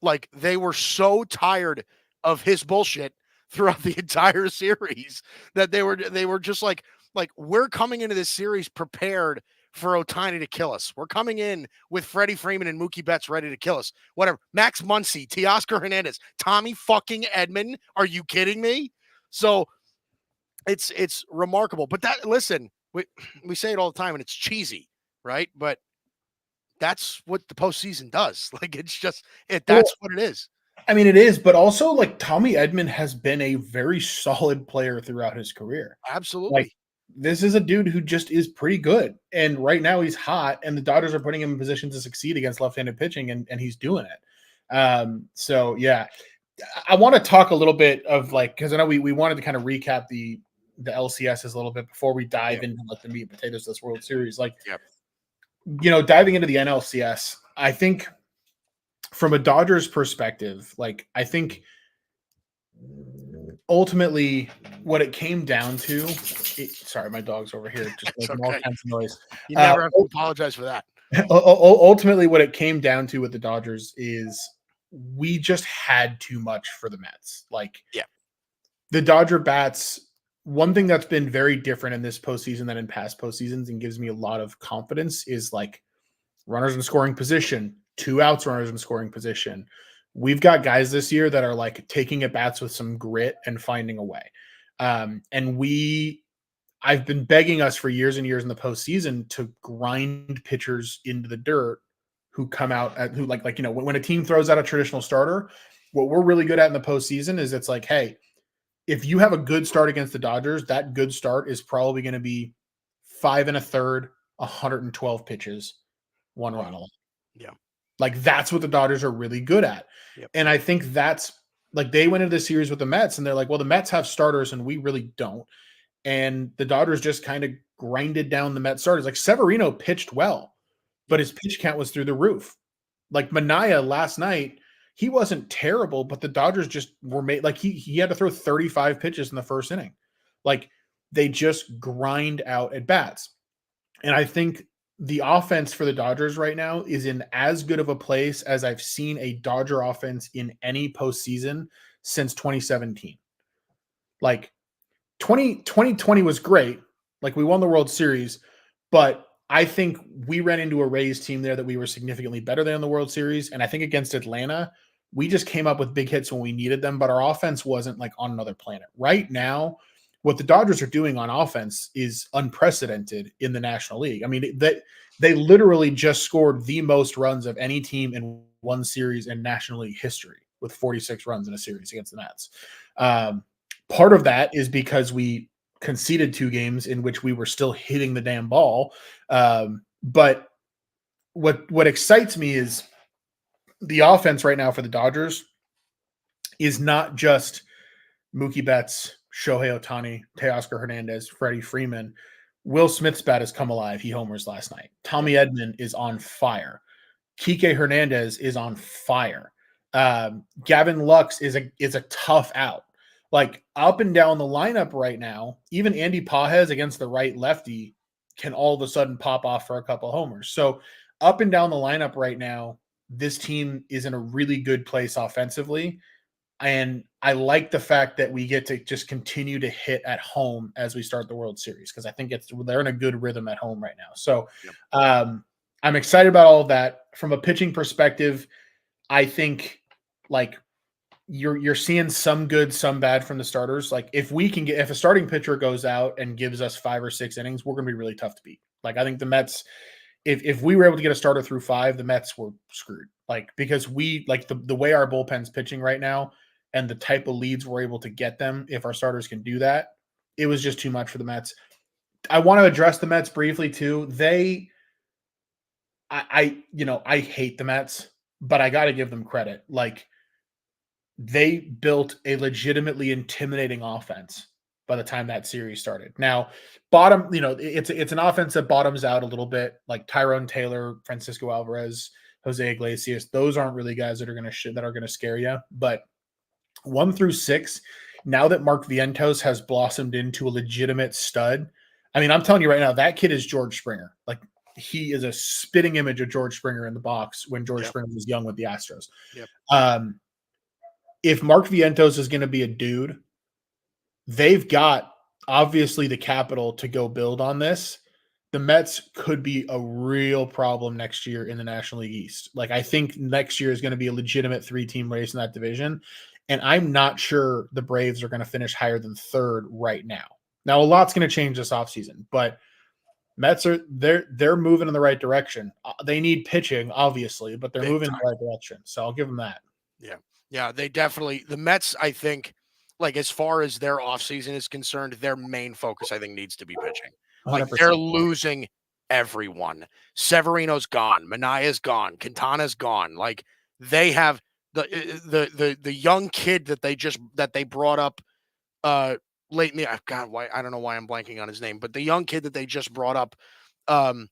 Speaker 1: Like, they were so tired of his bullshit throughout the entire series that they were just like we're coming into this series prepared for Ohtani to kill us. We're coming in with Freddie Freeman and Mookie Betts ready to kill us. Whatever. Max Muncy, Teoscar Hernandez, Tommy fucking Edman. Are you kidding me? So it's remarkable. But that listen, we say it all the time and it's cheesy, right? But that's what the postseason does. Like it's just it.
Speaker 2: Well,
Speaker 1: That's what it is.
Speaker 2: I mean, it is, but also like Tommy Edman has been a very solid player throughout his career. Like
Speaker 1: Absolutely.
Speaker 2: this is a dude who just is pretty good, and right now he's hot, and the Dodgers are putting him in position to succeed against left-handed pitching, and he's doing it. So yeah, I want to talk a little bit of like because I know we wanted to kind of recap the LCSs a little bit before we dive
Speaker 1: Yeah.
Speaker 2: into like the meat and potatoes of this World Series. Like,
Speaker 1: Yep.
Speaker 2: diving into the NLCS, I think from a Dodgers perspective, like I think ultimately what it came down to sorry, my dog's over here just
Speaker 1: It's
Speaker 2: making all
Speaker 1: okay.
Speaker 2: kinds of noise.
Speaker 1: You never have to apologize for that.
Speaker 2: Ultimately what it came down to with the Dodgers is we just had too much for the Mets. Like
Speaker 1: Yeah.
Speaker 2: the Dodger bats, one thing that's been very different in this postseason than in past postseasons and gives me a lot of confidence is like runners in scoring position, 2 outs, runners in scoring position. We've got guys this year that are like taking at bats with some grit and finding a way. I've been begging us for years and years in the postseason to grind pitchers into the dirt who come out at who like when a team throws out a traditional starter, what we're really good at in the postseason is it's like, hey, if you have a good start against the Dodgers, that good start is probably going to be 5 1/3, 112 pitches, one run allowed.
Speaker 1: Yeah.
Speaker 2: Like that's what the Dodgers are really good at.
Speaker 1: Yep.
Speaker 2: And I think that's like they went into the series with the Mets and they're like, well, the Mets have starters and we really don't. And the Dodgers just kind of grinded down the Mets starters. Like Severino pitched well, but his pitch count was through the roof. Like Manaea last night, he wasn't terrible, but the Dodgers just were made like he had to throw 35 pitches in the first inning. Like they just grind out at bats. And I think the offense for the Dodgers right now is in as good of a place as I've seen a Dodger offense in any postseason since 2017. Like 2020 was great. Like we won the World Series, but I think we ran into a Rays team there that we were significantly better than in the World Series. And I think against Atlanta, we just came up with big hits when we needed them, but our offense wasn't like on another planet. Right now, what the Dodgers are doing on offense is unprecedented in the National League. I mean, they literally just scored the most runs of any team in one series in National League history with 46 runs in a series against the Nats. Part of that is because we conceded 2 games in which we were still hitting the damn ball. But what excites me is the offense right now for the Dodgers is not just Mookie Betts, Shohei Ohtani, Teoscar Hernandez, Freddie Freeman. Will Smith's bat has come alive. He homers last night. Tommy Edman is on fire. Kike Hernandez is on fire. Gavin Lux is a tough out. Like up and down the lineup right now, even Andy Pages against the right lefty can all of a sudden pop off for a couple homers. So up and down the lineup right now, this team is in a really good place offensively. And I like the fact that we get to just continue to hit at home as we start the World Series because I think they're in a good rhythm at home right now. So I'm excited about all of that. From a pitching perspective, I think like you're seeing some good, some bad from the starters. Like if a starting pitcher goes out and gives us 5 or 6 innings, we're going to be really tough to beat. Like I think the Mets, if we were able to get a starter through 5, the Mets were screwed. Like because we like the way our bullpen's pitching right now and the type of leads we're able to get them if our starters can do that, it was just too much for the Mets. I want to address the Mets briefly too. I hate the Mets, but I got to give them credit. Like they built a legitimately intimidating offense by the time that series started. Now, it's an offense that bottoms out a little bit, like Tyrone Taylor, Francisco Alvarez, Jose Iglesias. Those aren't really guys that are going to scare you. But 1 through 6, now that Mark Vientos has blossomed into a legitimate stud, I mean, I'm telling you right now, that kid is George Springer. Like he is a spitting image of George Springer in the box when George Springer was young with the Astros.
Speaker 1: Yep.
Speaker 2: If Mark Vientos is going to be a dude, they've got obviously the capital to go build on this. The Mets could be a real problem next year in the National League East. Like I think next year is going to be a legitimate 3-team race in that division. And I'm not sure the Braves are going to finish higher than 3rd right now. Now a lot's going to change this offseason, but Mets they're moving in the right direction. They need pitching, obviously, but they're moving in the right direction. So I'll give them that.
Speaker 1: Yeah. Yeah, they definitely the Mets, I think, like as far as their offseason is concerned, their main focus, I think, needs to be pitching. Like
Speaker 2: 100%.
Speaker 1: they're losing everyone. Severino's gone, Manaea's gone, Quintana's gone. Like they have the young kid that they brought up late in the God, why I don't know why I'm blanking on his name, but the young kid that they just brought up um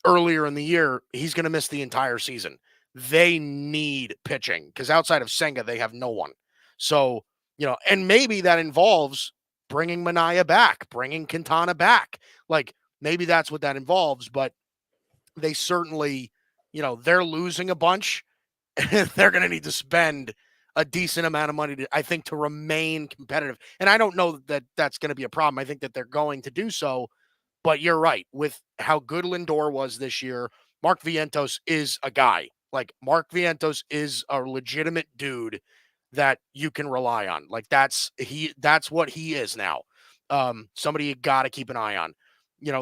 Speaker 1: earlier in the year, he's going to miss the entire season. They need pitching because outside of Senga, they have no one. So, and maybe that involves bringing Manaea back, bringing Quintana back. Like maybe that's what that involves, but they certainly, they're losing a bunch. They're going to need to spend a decent amount of money I think, to remain competitive. And I don't know that that's going to be a problem. I think that they're going to do so. But you're right. With how good Lindor was this year, Mark Vientos is a guy. Like Mark Vientos is a legitimate dude that you can rely on. Like that's what he is now. Somebody you got to keep an eye on.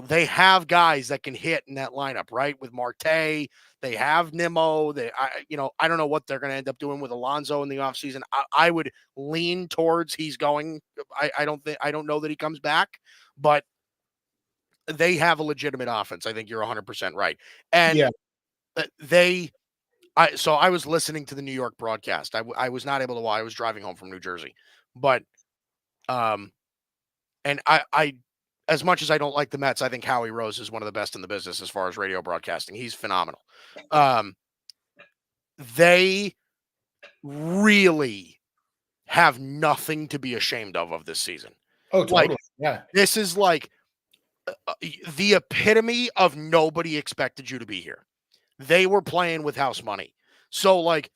Speaker 1: They have guys that can hit in that lineup, right? With Marte, they have Nimmo. I don't know what they're going to end up doing with Alonso in the offseason. I would lean towards he's going I don't know that he comes back, but they have a legitimate offense. I think you're 100% right. And
Speaker 2: Yeah.
Speaker 1: so I was listening to the New York broadcast. I was not able to watch. I was driving home from New Jersey, but um, and I as much as I don't like the Mets, I think Howie Rose is one of the best in the business as far as radio broadcasting. He's phenomenal. Um, they really have nothing to be ashamed of this season.
Speaker 2: Oh,
Speaker 1: Like,
Speaker 2: totally. Yeah.
Speaker 1: this is like the epitome of nobody expected you to be here. They were playing with house money. So, like,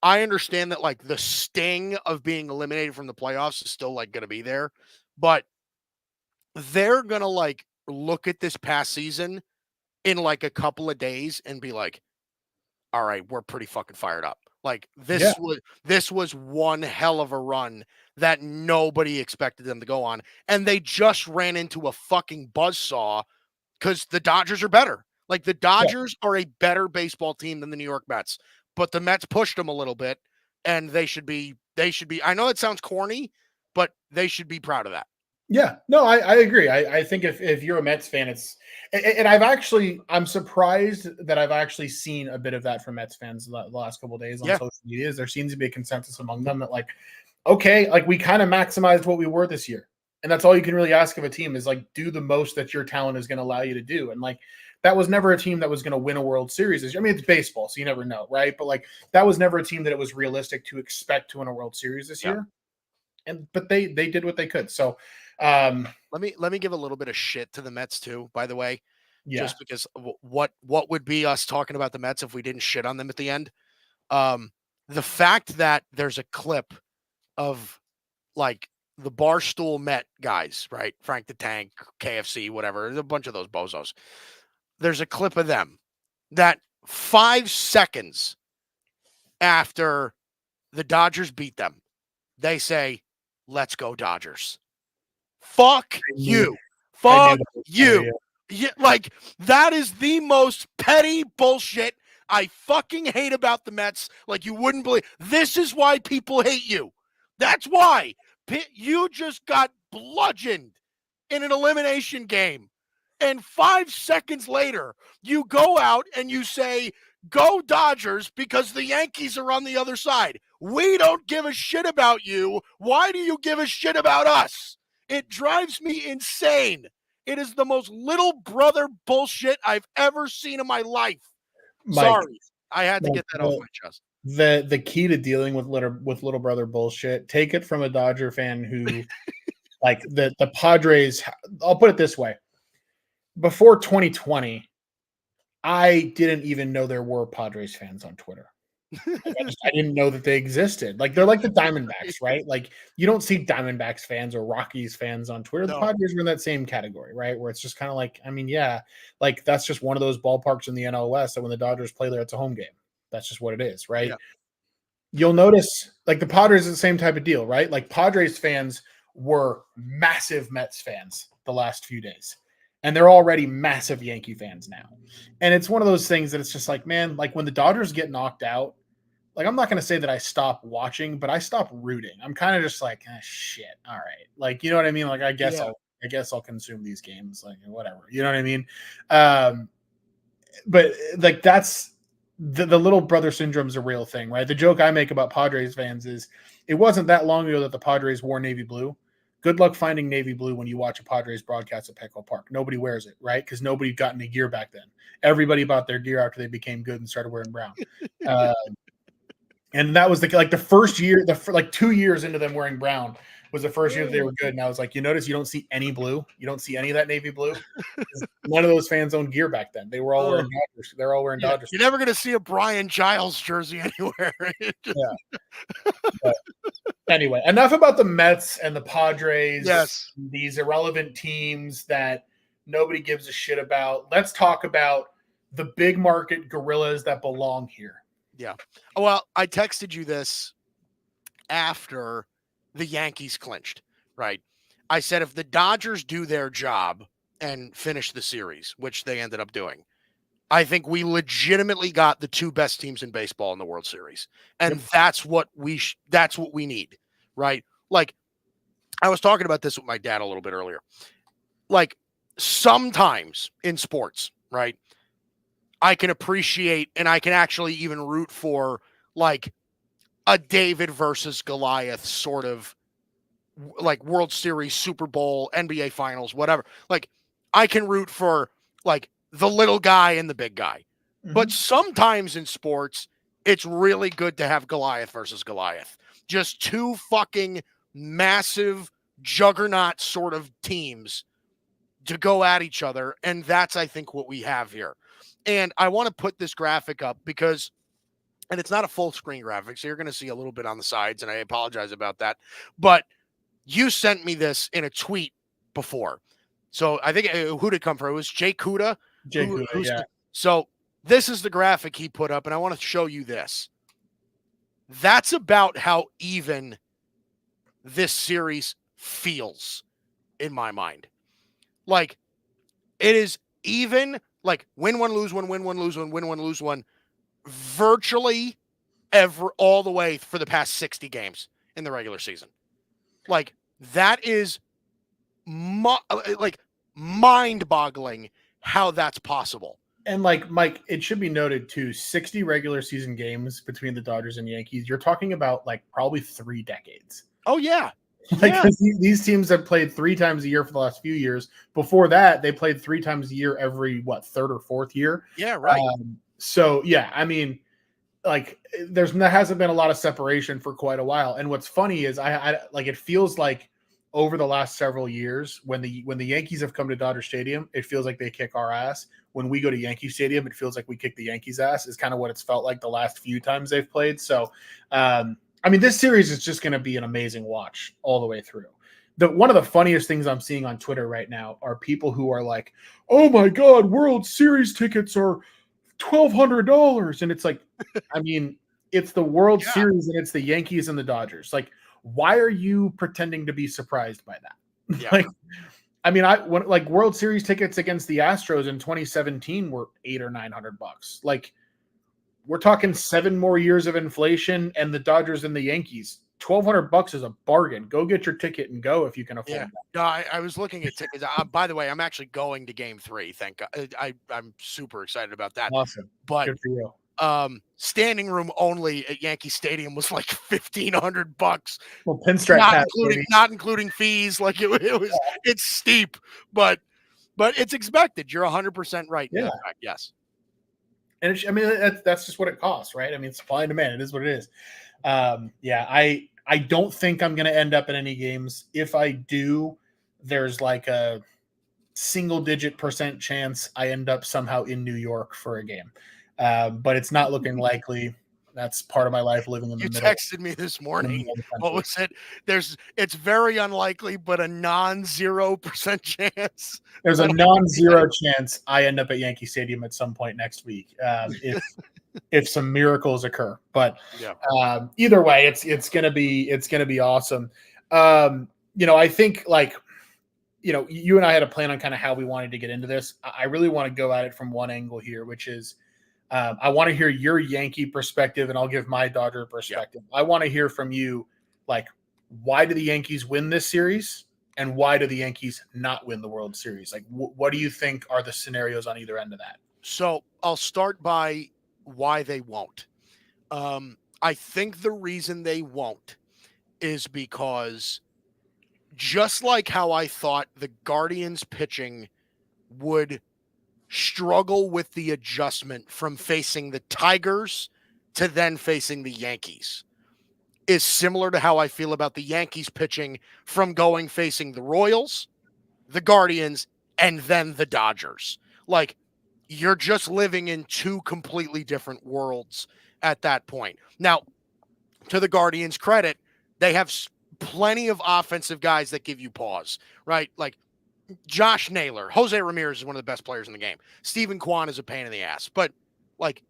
Speaker 1: I understand that, like, the sting of being eliminated from the playoffs is still, like, going to be there, but they're going to, like, look at this past season in, like, a couple of days and be like, all right, we're pretty fucking fired up. Like,
Speaker 2: Yeah.
Speaker 1: this was one hell of a run that nobody expected them to go on, and they just ran into a fucking buzzsaw because the Dodgers are better. Like, the
Speaker 2: Yeah.
Speaker 1: Dodgers are a better baseball team than the New York Mets, but the Mets pushed them a little bit, and they should be. I know it sounds corny, but they should be proud of that.
Speaker 2: Yeah, no, I agree. I think if you're a Mets fan, and I'm surprised that I've actually seen a bit of that from Mets fans the last couple of days on
Speaker 1: Yeah.
Speaker 2: social media. There seems to be a consensus among them that, like, okay, like, we kind of maximized what we were this year, and that's all you can really ask of a team is, like, do the most that your talent is going to allow you to do. And, like, that was never a team that was going to win a World Series this year. I mean, it's baseball, so you never know, right? But, like, that was never a team that it was realistic to expect to win a World Series this year. But they did what they could. So
Speaker 1: let me give a little bit of shit to the Mets too, by the way,
Speaker 2: yeah.
Speaker 1: just because what would be us talking about the Mets if we didn't shit on them at the end? The fact that there's a clip of, like, the Barstool Met guys, right? Frank the Tank, KFC, whatever, there's a bunch of those bozos. There's a clip of them that 5 seconds after the Dodgers beat them, they say, "Let's go Dodgers." Fuck you.
Speaker 2: I knew
Speaker 1: Fuck
Speaker 2: that was
Speaker 1: you.
Speaker 2: coming,
Speaker 1: Yeah, like, that is the most petty bullshit I fucking hate about the Mets. Like, you wouldn't believe. This is why people hate you. That's why. You just got bludgeoned in an elimination game. And 5 seconds later, you go out and you say, "Go Dodgers," because the Yankees are on the other side. We don't give a shit about you. Why do you give a shit about us? It drives me insane. It is the most little brother bullshit I've ever seen in my life.
Speaker 2: Mike.
Speaker 1: Sorry. I had to
Speaker 2: Mike,
Speaker 1: get that off my chest.
Speaker 2: The key to dealing with little brother bullshit, take it from a Dodger fan who like the Padres. I'll put it this way. Before 2020, I didn't even know there were Padres fans on Twitter. I didn't know that they existed. Like, they're like the Diamondbacks, right? Like, you don't see Diamondbacks fans or Rockies fans on Twitter. The
Speaker 1: No.
Speaker 2: Padres are in that same category, right? Where it's just kind of like, I mean, yeah, like, that's just one of those ballparks in the NL West that when the Dodgers play there, it's a home game. That's just what it is, right?
Speaker 1: Yeah.
Speaker 2: You'll notice, like, the Padres are the same type of deal, right? Like, Padres fans were massive Mets fans the last few days. And they're already massive Yankee fans now. And it's one of those things that it's just like, man, like, when the Dodgers get knocked out, like, I'm not going to say that I stop watching, but I stop rooting. I'm kind of just like, shit. All right. Like, you know what I mean? Like, I guess I'll consume these games, like, whatever. You know what I mean? But like, that's the little brother syndrome is a real thing, right? The joke I make about Padres fans is it wasn't that long ago that the Padres wore navy blue. Good luck finding navy blue when you watch a Padres broadcast at Petco Park. Nobody wears it, right? Because nobody got any gear back then. Everybody bought their gear after they became good and started wearing brown. And that was the first year, like 2 years into them wearing brown was the first year that they were good. And I was like, you notice you don't see any blue. You don't see any of that navy blue. None of those fans owned gear back then. They were all wearing Dodgers. They're all wearing Dodgers.
Speaker 1: You're never going to see a Brian Giles jersey anywhere.
Speaker 2: But anyway, enough about the Mets and the Padres.
Speaker 1: Yes.
Speaker 2: These irrelevant teams that nobody gives a shit about. Let's talk about the big market gorillas that belong here.
Speaker 1: Yeah. Well, I texted you this after the Yankees clinched, right? I said, if the Dodgers do their job and finish the series, which they ended up doing, I think we legitimately got the 2 best teams in baseball in the World Series. And that's what we need, right? Like, I was talking about this with my dad a little bit earlier. Like sometimes in sports, right? I can appreciate and I can actually even root for like a David versus Goliath sort of like World Series, Super Bowl, NBA Finals, whatever. Like I can root for like the little guy and the big guy. But sometimes in sports, it's really good to have Goliath versus Goliath. Just two fucking massive juggernaut sort of teams to go at each other. And that's, I think, what we have here. And I want to put this graphic up because, and it's not a full screen graphic, so you're going to see a little bit on the sides, and I apologize about that. But you sent me this in a tweet before. So I think who did it come from? It was Jay Kuda.
Speaker 2: Yeah.
Speaker 1: So this is the graphic he put up, and I want to show you this. That's about how even this series feels in my mind. Like it is even like win one, lose one, win one, lose one, win one, lose one, virtually all the way for the past 60 games in the regular season. Like that is like mind-boggling how that's possible.
Speaker 2: And like Mike, it should be noted too, 60 regular season games between the Dodgers and Yankees. You're talking about like probably 3 decades.
Speaker 1: Oh yeah.
Speaker 2: Like yeah. These teams have played 3 times a year for the last few years. Before that, they played 3 times a year every 3rd or 4th year.
Speaker 1: Yeah, right.
Speaker 2: So yeah, I mean, like there hasn't been a lot of separation for quite a while. And what's funny is I like it feels like over the last several years when the Yankees have come to Dodger Stadium, it feels like they kick our ass. When we go to Yankee Stadium, it feels like we kick the Yankees' ass. Is kind of what it's felt like the last few times they've played. So, I mean, this series is just going to be an amazing watch all the way through. One of the funniest things I'm seeing on Twitter right now are people who are like, "Oh my God, World Series tickets are $1,200," and it's like, I mean, it's the World Series and it's the Yankees and the Dodgers. Like, why are you pretending to be surprised by that?
Speaker 1: Yeah.
Speaker 2: Like, I mean, like World Series tickets against the Astros in 2017 were $800 or $900. Like, we're talking 7 more years of inflation, and the Dodgers and the Yankees. $1,200 is a bargain. Go get your ticket and go if you can afford that.
Speaker 1: No, I was looking at tickets. By the way, I'm actually going to Game 3. Thank God. I'm super excited about that.
Speaker 2: Awesome.
Speaker 1: But
Speaker 2: good for you.
Speaker 1: Standing room only at Yankee Stadium was like $1,500.
Speaker 2: Well, pinstripe
Speaker 1: not including fees. Like it was, it's steep, but it's expected. You're 100% right.
Speaker 2: Yeah.
Speaker 1: Yes.
Speaker 2: And I mean, that's just what it costs, right? I mean, supply and demand. It is what it is. Yeah, I don't think I'm going to end up in any games. If I do, there's like a single-digit % chance I end up somehow in New York for a game. But it's not looking likely. That's part of my life living in the middle.
Speaker 1: You texted me this morning. What was it? It's very unlikely, but a non-0% chance.
Speaker 2: There's a non-zero chance I end up at Yankee Stadium at some point next week if some miracles occur. But either way, it's gonna be awesome. I think like you and I had a plan on kind of how we wanted to get into this. I really want to go at it from one angle here, which is I want to hear your Yankee perspective, and I'll give my Dodger perspective. I want to hear from you, like, why do the Yankees win this series, and why do the Yankees not win the World Series? Like, what do you think are the scenarios on either end of that?
Speaker 1: So I'll start by why they won't. I think the reason they won't is because just like how I thought the Guardians pitching would struggle with the adjustment from facing the Tigers to then facing the Yankees is similar to how I feel about the Yankees pitching from going facing the Royals, the Guardians, and then the Dodgers. Like, you're just living in 2 completely different worlds at that point. Now, to the Guardians' credit, they have plenty of offensive guys that give you pause, right? Like, Josh Naylor, Jose Ramirez is one of the best players in the game. Steven Kwan is a pain in the ass, but like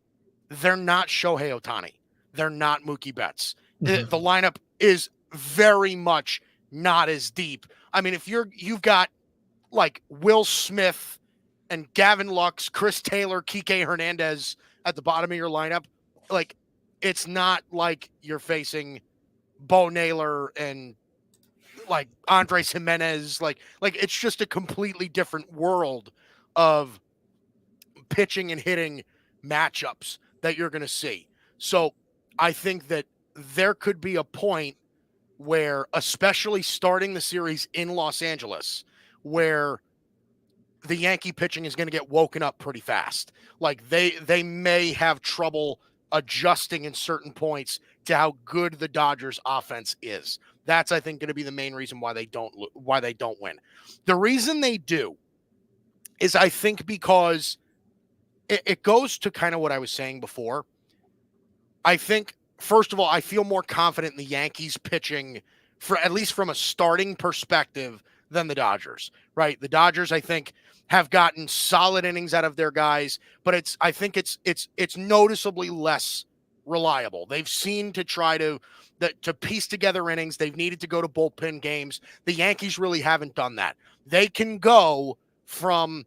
Speaker 1: they're not Shohei Ohtani. They're not Mookie Betts. Mm-hmm. The lineup is very much not as deep. I mean, if you've got like Will Smith and Gavin Lux, Chris Taylor, Kike Hernandez at the bottom of your lineup, like it's not like you're facing Bo Naylor and like Andres Jimenez, like it's just a completely different world of pitching and hitting matchups that you're going to see. So I think that there could be a point where, especially starting the series in Los Angeles, where the Yankee pitching is going to get woken up pretty fast. Like they may have trouble adjusting in certain points to how good the Dodgers offense is. That's, I think, going to be the main reason why they don't win. The reason they do is, I think, because it goes to kind of what I was saying before. I think, first of all, I feel more confident in the Yankees pitching, for at least from a starting perspective, than the Dodgers, right? The Dodgers, I think, have gotten solid innings out of their guys, but I think it's noticeably less reliable. They've seen to try to piece together innings. They've needed to go to bullpen games. The Yankees really haven't done that. They can go from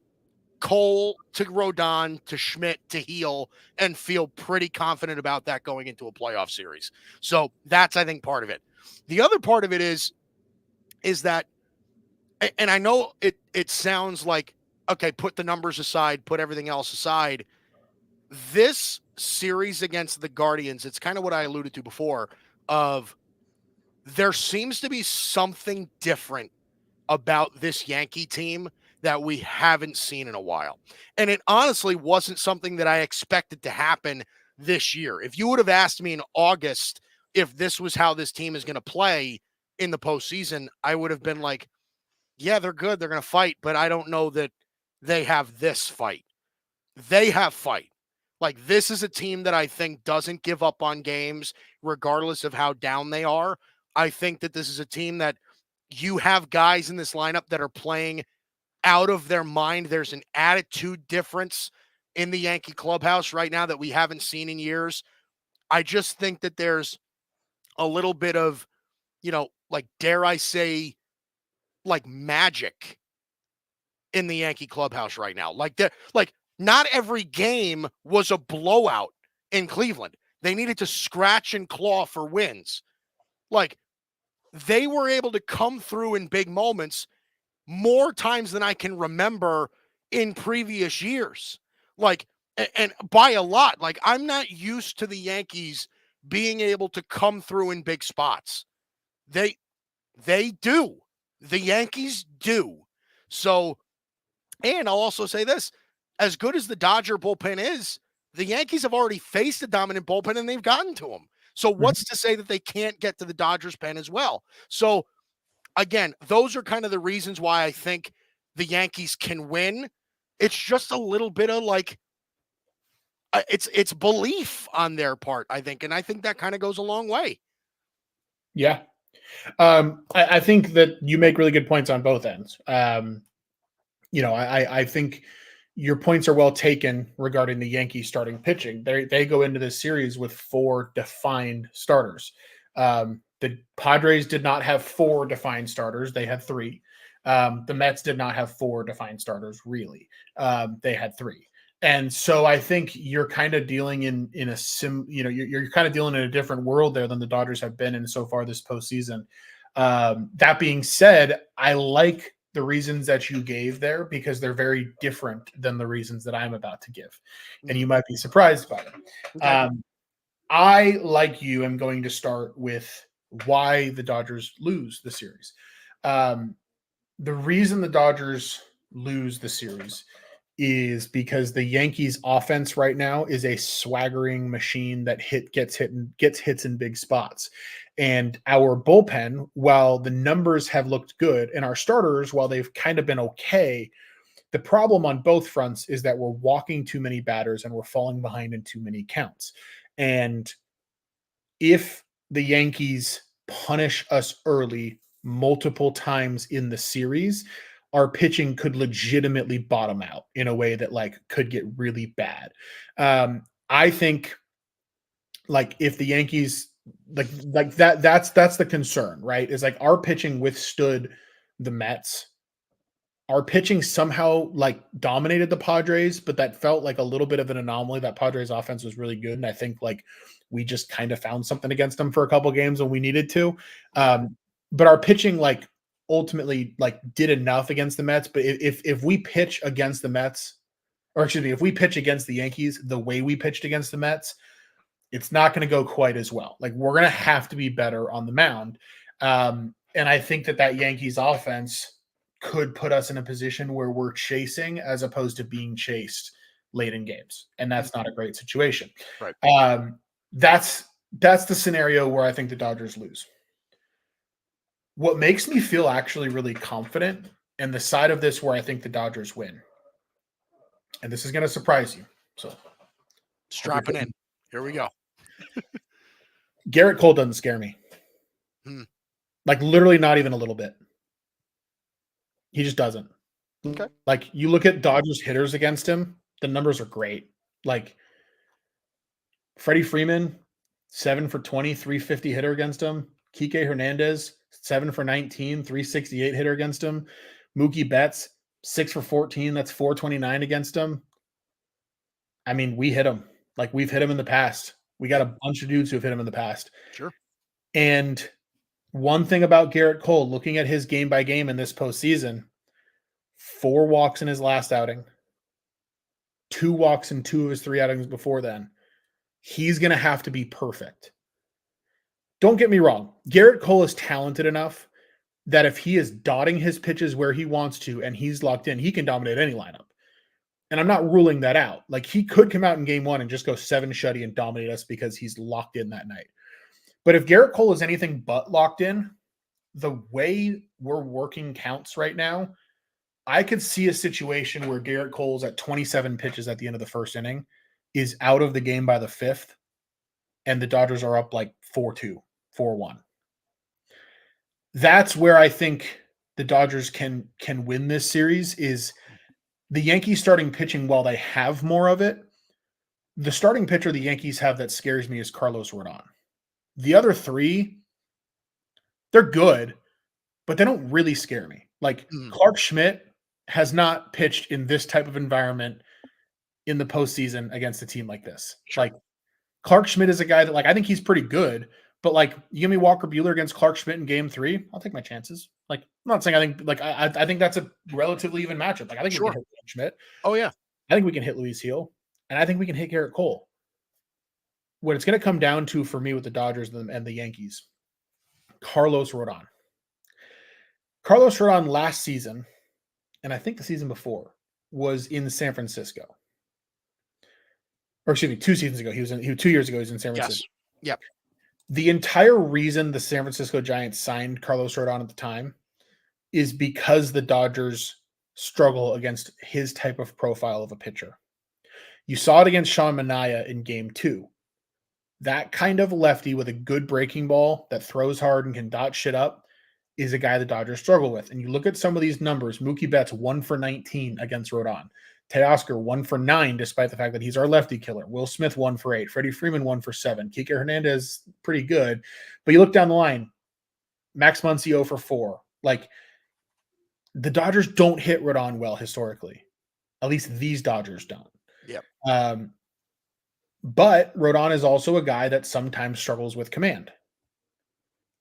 Speaker 1: Cole to Rodon to Schmidt to Heel and feel pretty confident about that going into a playoff series. So that's, I think, part of it. The other part of it is that, and I know it sounds like, okay, put the numbers aside, put everything else aside. This series against the Guardians, it's kind of what I alluded to before, of there seems to be something different about this Yankee team that we haven't seen in a while. And it honestly wasn't something that I expected to happen this year. If you would have asked me in August if this was how this team is going to play in the postseason, I would have been like, yeah, they're good. They're going to fight, but I don't know that they have this fight. They have fight. Like, this is a team that I think doesn't give up on games, regardless of how down they are. I think that this is a team that you have guys in this lineup that are playing out of their mind. There's an attitude difference in the Yankee clubhouse right now that we haven't seen in years. I just think that there's a little bit of, like, dare I say, like, magic in the Yankee clubhouse right now. Like not every game was a blowout in Cleveland. They needed to scratch and claw for wins. Like, they were able to come through in big moments more times than I can remember in previous years. Like, and by a lot. Like, I'm not used to the Yankees being able to come through in big spots. They do. The Yankees do. So, and I'll also say this, as good as the Dodger bullpen is, the Yankees have already faced a dominant bullpen and they've gotten to them. So what's to say that they can't get to the Dodgers pen as well? So again, those are kind of the reasons why I think the Yankees can win. It's just a little bit of like, it's belief on their part, I think. And I think that kind of goes a long way.
Speaker 2: Yeah. I think that you make really good points on both ends. I think your points are well taken regarding the Yankees starting pitching. They go into this series with 4 defined starters. The Padres did not have 4 defined starters. They had 3. The Mets did not have 4 defined starters, really. They had 3. And so I think you're kind of dealing you're kind of dealing in a different world there than the Dodgers have been in so far this postseason. That being said, I like the reasons that you gave there because they're very different than the reasons that I'm about to give. And you might be surprised by them.
Speaker 1: Okay.
Speaker 2: I, like you, am going to start with why the Dodgers lose the series. The reason the Dodgers lose the series is because the Yankees offense right now is a swaggering machine that gets hits in big spots. And our bullpen, while the numbers have looked good, and our starters, while they've kind of been okay, the problem on both fronts is that we're walking too many batters and we're falling behind in too many counts. And if the Yankees punish us early multiple times in the series, our pitching could legitimately bottom out in a way that like could get really bad. I think like if the Yankees like that's the concern, right? Is like our pitching withstood the Mets. Our pitching somehow like dominated the Padres, but that felt like a little bit of an anomaly. That Padres offense was really good. And I think like we just kind of found something against them for a couple games when we needed to. But our pitching like ultimately like did enough against the Mets, but if we pitch against the Mets, or excuse me, if we pitch against the Yankees the way we pitched against the Mets, it's not going to go quite as well. Like we're going to have to be better on the mound. And I think that Yankees offense could put us in a position where we're chasing as opposed to being chased late in games. And that's not a great situation.
Speaker 1: Right.
Speaker 2: That's the scenario where I think the Dodgers lose. What makes me feel actually really confident, and the side of this where I think the Dodgers win, and this is going to surprise you. So
Speaker 1: strapping in. Here we go.
Speaker 2: Garrett Cole doesn't scare me. Like literally not even a little bit. He just doesn't.
Speaker 1: Okay.
Speaker 2: Like you look at Dodgers hitters against him, the numbers are great. Like Freddie Freeman, 7 for 20, 350 hitter against him. Kike Hernandez, 7 for 19, 368 hitter against him. Mookie Betts, 6 for 14, that's 429 against him. I mean, we hit him. Like we've hit him in the past. We got a bunch of dudes who have hit him in the past.
Speaker 1: Sure.
Speaker 2: And one thing about Garrett Cole, looking at his game by game in this postseason, 4 walks in his last outing, 2 walks in 2 of his 3 outings before then. He's going to have to be perfect. Don't get me wrong. Garrett Cole is talented enough that if he is dotting his pitches where he wants to and he's locked in, he can dominate any lineup. And I'm not ruling that out. Like he could come out in game 1 and just go 7 shutty and dominate us because he's locked in that night. But if Garrett Cole is anything but locked in, the way we're working counts right now, I could see a situation where Garrett Cole's at 27 pitches at the end of the first inning, is out of the game by the 5th, and the Dodgers are up like 4-2, 4-1. That's where I think the Dodgers can win this series. Is the Yankees starting pitching, while they have more of it, the starting pitcher the Yankees have that scares me is Carlos Rodon. The other 3, they're good, but they don't really scare me. Like Clark Schmidt has not pitched in this type of environment in the postseason against a team like this.
Speaker 1: Sure.
Speaker 2: Like Clark Schmidt is a guy that, like, I think he's pretty good, but like you give me Walker Buehler against Clark Schmidt in game 3, I'll take my chances. Like I'm not saying I think like I think that's a relatively even matchup. Like I think we can hit Clark Schmidt.
Speaker 1: Oh yeah.
Speaker 2: I think we can hit Luis Heel, and I think we can hit Garrett Cole. What it's going to come down to for me with the Dodgers and the Yankees, Carlos Rodon. Carlos Rodon last season, and I think the season before, was in San Francisco. Or excuse me, 2 seasons ago. 2 years ago, he was in San Francisco.
Speaker 1: Yes. Yep.
Speaker 2: The entire reason the San Francisco Giants signed Carlos Rodon at the time is because the Dodgers struggle against his type of profile of a pitcher. You saw it against Sean Manaea in game 2. That kind of lefty with a good breaking ball that throws hard and can dot shit up is a guy the Dodgers struggle with. And you look at some of these numbers, Mookie Betts 1 for 19 against Rodon. Teoscar 1 for 9, despite the fact that he's our lefty killer. Will Smith 1 for 8. Freddie Freeman 1 for 7. Kike Hernandez pretty good. But you look down the line, Max Muncy 0 for 4. Like the Dodgers don't hit Rodon well historically. At least these Dodgers don't.
Speaker 1: Yep.
Speaker 2: But Rodon is also a guy that sometimes struggles with command.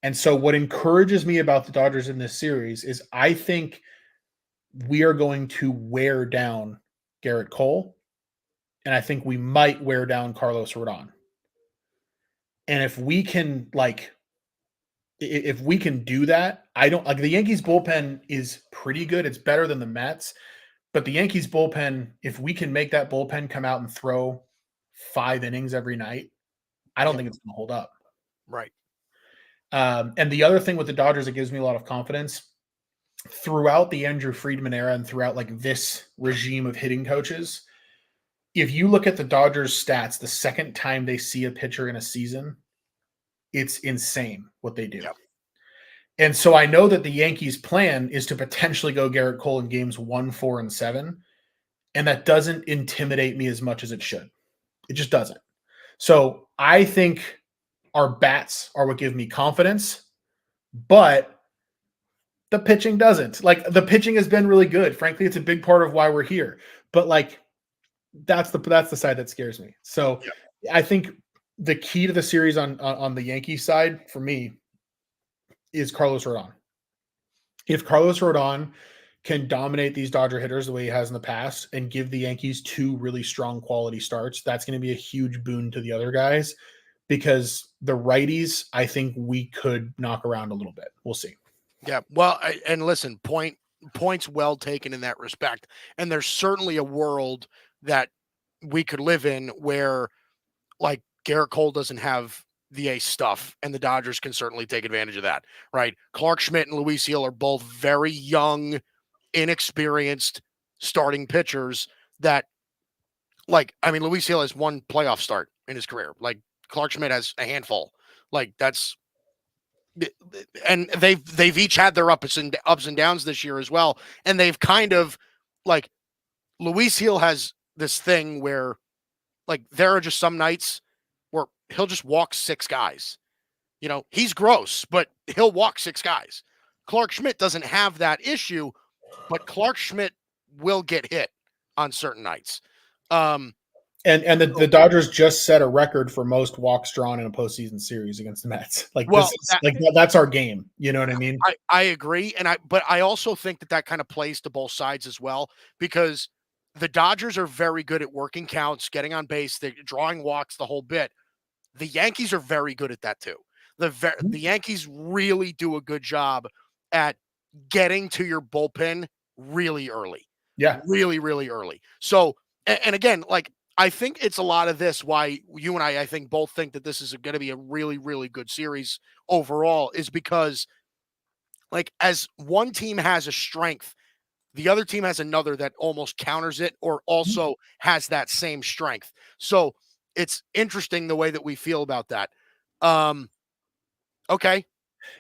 Speaker 2: And so what encourages me about the Dodgers in this series is I think we are going to wear down Garrett Cole, and I think we might wear down Carlos Rodon. And if we can do that, I don't like the Yankees bullpen is pretty good. It's better than the Mets, but the Yankees bullpen, if we can make that bullpen come out and throw 5 innings every night, I don't think it's going to hold up.
Speaker 1: Right.
Speaker 2: And the other thing with the Dodgers that gives me a lot of confidence throughout the Andrew Friedman era and throughout like this regime of hitting coaches, if you look at the Dodgers stats, the second time they see a pitcher in a season, it's insane what they do.
Speaker 1: Yep.
Speaker 2: And so I know that the Yankees' plan is to potentially go Garrett Cole in games 1, 4, and 7. And that doesn't intimidate me as much as it should. It just doesn't. So I think our bats are what give me confidence, but the pitching doesn't. Like the pitching has been really good. Frankly, it's a big part of why we're here. But like that's the side that scares me. So I think the key to the series on the Yankee side for me is Carlos Rodon. if Carlos Rodon can dominate these Dodger hitters the way he has in the past and give the Yankees 2 really strong quality starts, that's going to be a huge boon to the other guys because the righties, I think we could knock around a little bit. We'll see.
Speaker 1: Yeah. Well, and listen, points well taken in that respect. And there's certainly a world that we could live in where like Garrett Cole doesn't have the ace stuff, and the Dodgers can certainly take advantage of that, right? Clark Schmidt and Luis Hill are both very young, inexperienced starting pitchers that, like, I mean, Luis Hill has one playoff start in his career. Like, Clark Schmidt has a handful. Like, that's and they've each had their ups and downs this year as well, and they've kind of like Luis Hill has this thing where like there are just some nights where he'll just walk 6 guys. You know, he's gross, but he'll walk 6 guys. Clark Schmidt doesn't have that issue, but Clark Schmidt will get hit on certain nights.
Speaker 2: And the Dodgers just set a record for most walks drawn in a postseason series against the Mets. Like
Speaker 1: well,
Speaker 2: this is that's our game. You know what I mean?
Speaker 1: I agree, but I also think that kind of plays to both sides as well because the Dodgers are very good at working counts, getting on base, they're drawing walks, the whole bit. The Yankees are very good at that too. The Yankees really do a good job at getting to your bullpen really early.
Speaker 2: Yeah.
Speaker 1: Really, really early. So, and again, like I think it's a lot of this why you and I think both think that this is going to be a really, really good series overall is because like as one team has a strength, the other team has another that almost counters it or also has that same strength. So it's interesting the way that we feel about that. Okay.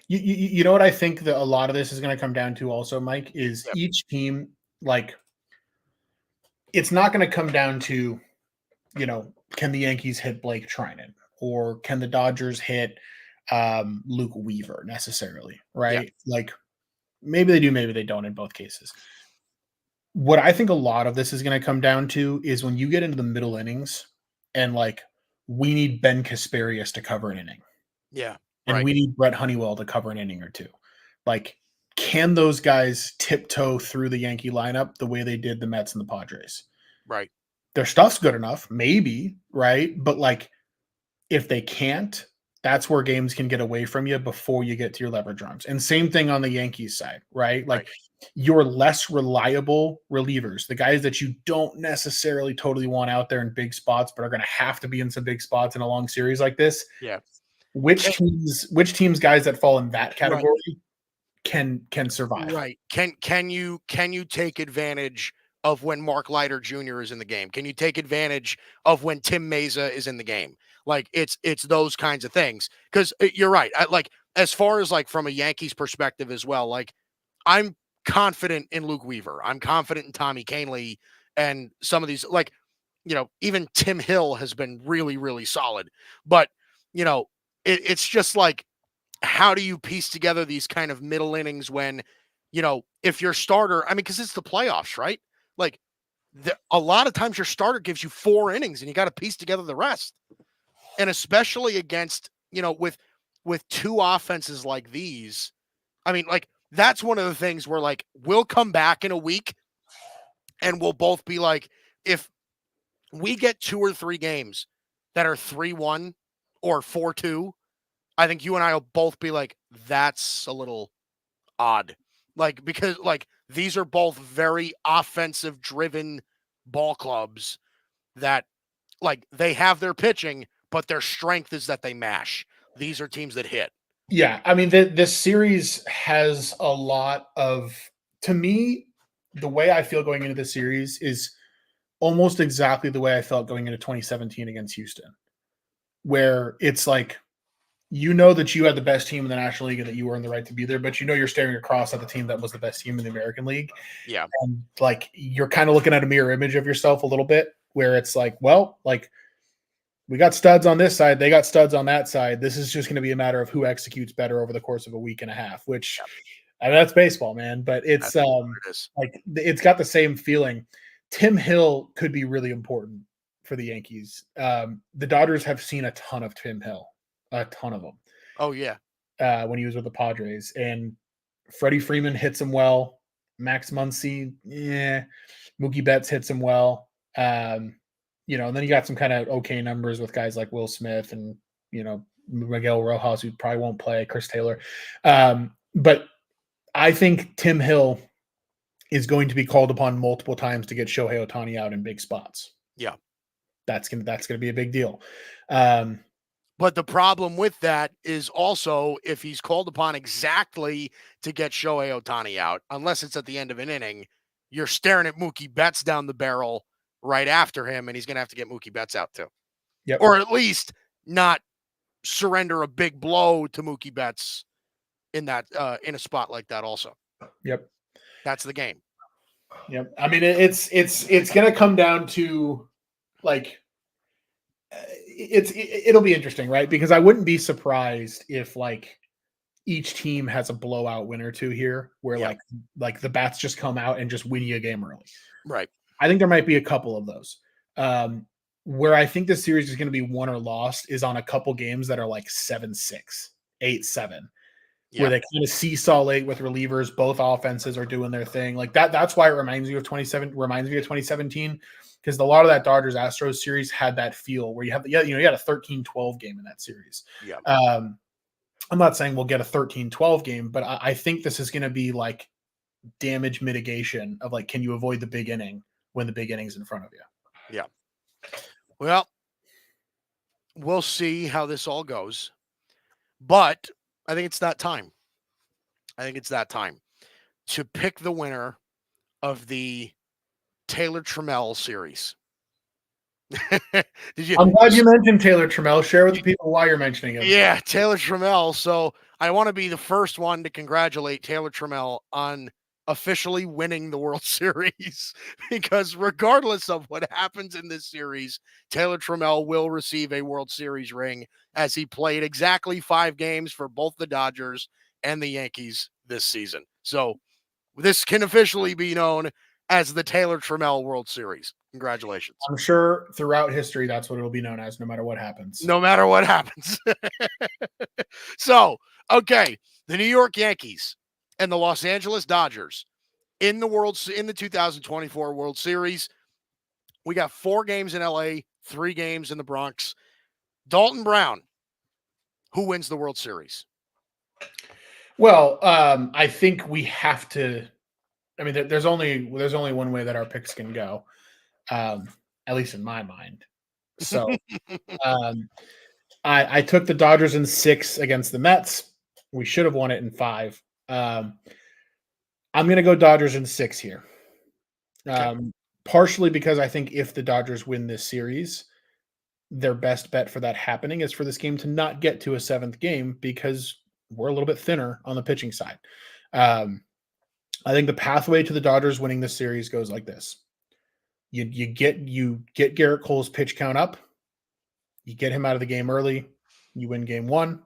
Speaker 2: You know what I think that a lot of this is going to come down to also, Mike, is
Speaker 1: Yep.
Speaker 2: each team, like, it's not going to come down to, you know, can the Yankees hit Blake Trinan or can the Dodgers hit Luke Weaver necessarily,
Speaker 1: Yeah.
Speaker 2: right? Like, maybe they do, maybe they don't in both cases. What I think a lot of this is going to come down to is when you get into the middle innings and like we need Ben Kasperius to cover an inning.
Speaker 1: Yeah.
Speaker 2: And
Speaker 1: Right.
Speaker 2: we need Brett Honeywell to cover an inning or two. Like, can those guys tiptoe through the Yankee lineup the way they did the Mets and the Padres?
Speaker 1: Right.
Speaker 2: Their stuff's good enough, maybe, right? But like, if they can't, that's where games can get away from you before you get to your leverage arms. And same thing on the Yankees side, right? Like your less reliable relievers, the guys that you don't necessarily totally want out there in big spots, but are going to have to be in some big spots in a long series like this.
Speaker 1: Yeah.
Speaker 2: Which teams guys that fall in that category can survive?
Speaker 1: Right. Can you take advantage of when Mark Leiter Jr. is in the game? Can you take advantage of when Tim Mesa is in the game? Like it's those kinds of things. Because you're right. Like as far as like from a Yankees perspective as well, like I'm confident in Luke Weaver. I'm confident in Tommy Kahnle and some of these like, you know, even Tim Hill has been really, really solid. But, you know, it's just like how do you piece together these kind of middle innings when, you know, if your starter, I mean, because it's the playoffs, right? Like a lot of times your starter gives you 4 innings and you got to piece together the rest. And especially against, you know, with 2 offenses like these, I mean, like that's one of the things where like we'll come back in a week and we'll both be like, if we get 2 or 3 games that are 3-1 or 4-2, I think you and I will both be like, that's a little odd. Like, because like these are both very offensive driven ball clubs that like they have their pitching, but their strength is that they mash. These are teams that hit.
Speaker 2: Yeah, I mean, this series has a lot of, to me, the way I feel going into this series is almost exactly the way I felt going into 2017 against Houston, where it's like, you know that you had the best team in the National League and that you were in the right to be there, but you know you're staring across at the team that was the best team in the American League.
Speaker 1: Yeah.
Speaker 2: And like you're kind of looking at a mirror image of yourself a little bit, where it's like, well, like we got studs on this side, they got studs on that side. This is just going to be a matter of who executes better over the course of a week and a half, which I mean, that's baseball, man. But it's like it's got the same feeling. Tim Hill could be really important for the Yankees. The Dodgers have seen a ton of Tim Hill, a ton of them.
Speaker 1: Oh yeah.
Speaker 2: When he was with the Padres, and Freddie Freeman hits him well. Max Muncy, yeah. Mookie Betts hits him well. And then you got some kind of okay numbers with guys like Will Smith and, Miguel Rojas, who probably won't play, Chris Taylor. But I think Tim Hill is going to be called upon multiple times to get Shohei Ohtani out in big spots.
Speaker 1: Yeah.
Speaker 2: That's gonna be a big deal.
Speaker 1: But the problem with that is also if he's called upon exactly to get Shohei Ohtani out, unless it's at the end of an inning, you're staring at Mookie Betts down the barrel right after him, and he's going to have to get Mookie Betts out too.
Speaker 2: Yep.
Speaker 1: Or at least not surrender a big blow to Mookie Betts in that in a spot like that also.
Speaker 2: Yep.
Speaker 1: That's the game.
Speaker 2: Yep. I mean, it's going to come down to like it'll be interesting, right? Because I wouldn't be surprised if like each team has a blowout win or two here where like the bats just come out and just win you a game early.
Speaker 1: Right.
Speaker 2: I think there might be a couple of those. Where I think this series is going to be won or lost is on a couple games that are like 7-6, 8-7, where they kind of seesaw late with relievers. Both offenses are doing their thing. Like that. That's why it reminds me of 2017. Because a lot of that Dodgers Astros series had that feel where you had a 13-12 game in that series.
Speaker 1: Yeah.
Speaker 2: I'm not saying we'll get a 13-12 game, but I think this is going to be like damage mitigation of like, can you avoid the big inning when the big inning's in front of you?
Speaker 1: Yeah. Well, we'll see how this all goes, but I think it's that time. To pick the winner of the Taylor Trammell series.
Speaker 2: I'm glad you mentioned Taylor Trammell. Share with the people why you're mentioning him.
Speaker 1: Yeah, Taylor Trammell. So I want to be the first one to congratulate Taylor Trammell on officially winning the World Series, because regardless of what happens in this series, Taylor Trammell will receive a World Series ring as he played exactly 5 games for both the Dodgers and the Yankees this season. So this can officially be known as the Taylor Trammell World Series. Congratulations.
Speaker 2: I'm sure throughout history, that's what it'll be known as, no matter what happens.
Speaker 1: So, okay, the New York Yankees and the Los Angeles Dodgers in the 2024 World Series. We got 4 games in LA, 3 games in the Bronx. Dalton Brown, who wins the World Series?
Speaker 2: Well, I think we have to. I mean, there's only one way that our picks can go, at least in my mind. So, I took the Dodgers in 6 against the Mets. We should have won it in 5. I'm going to go Dodgers in 6 here. Partially because I think if the Dodgers win this series, their best bet for that happening is for this game to not get to a 7th game because we're a little bit thinner on the pitching side. I think the pathway to the Dodgers winning this series goes like this. You get Garrett Cole's pitch count up. You get him out of the game early. You win game 1.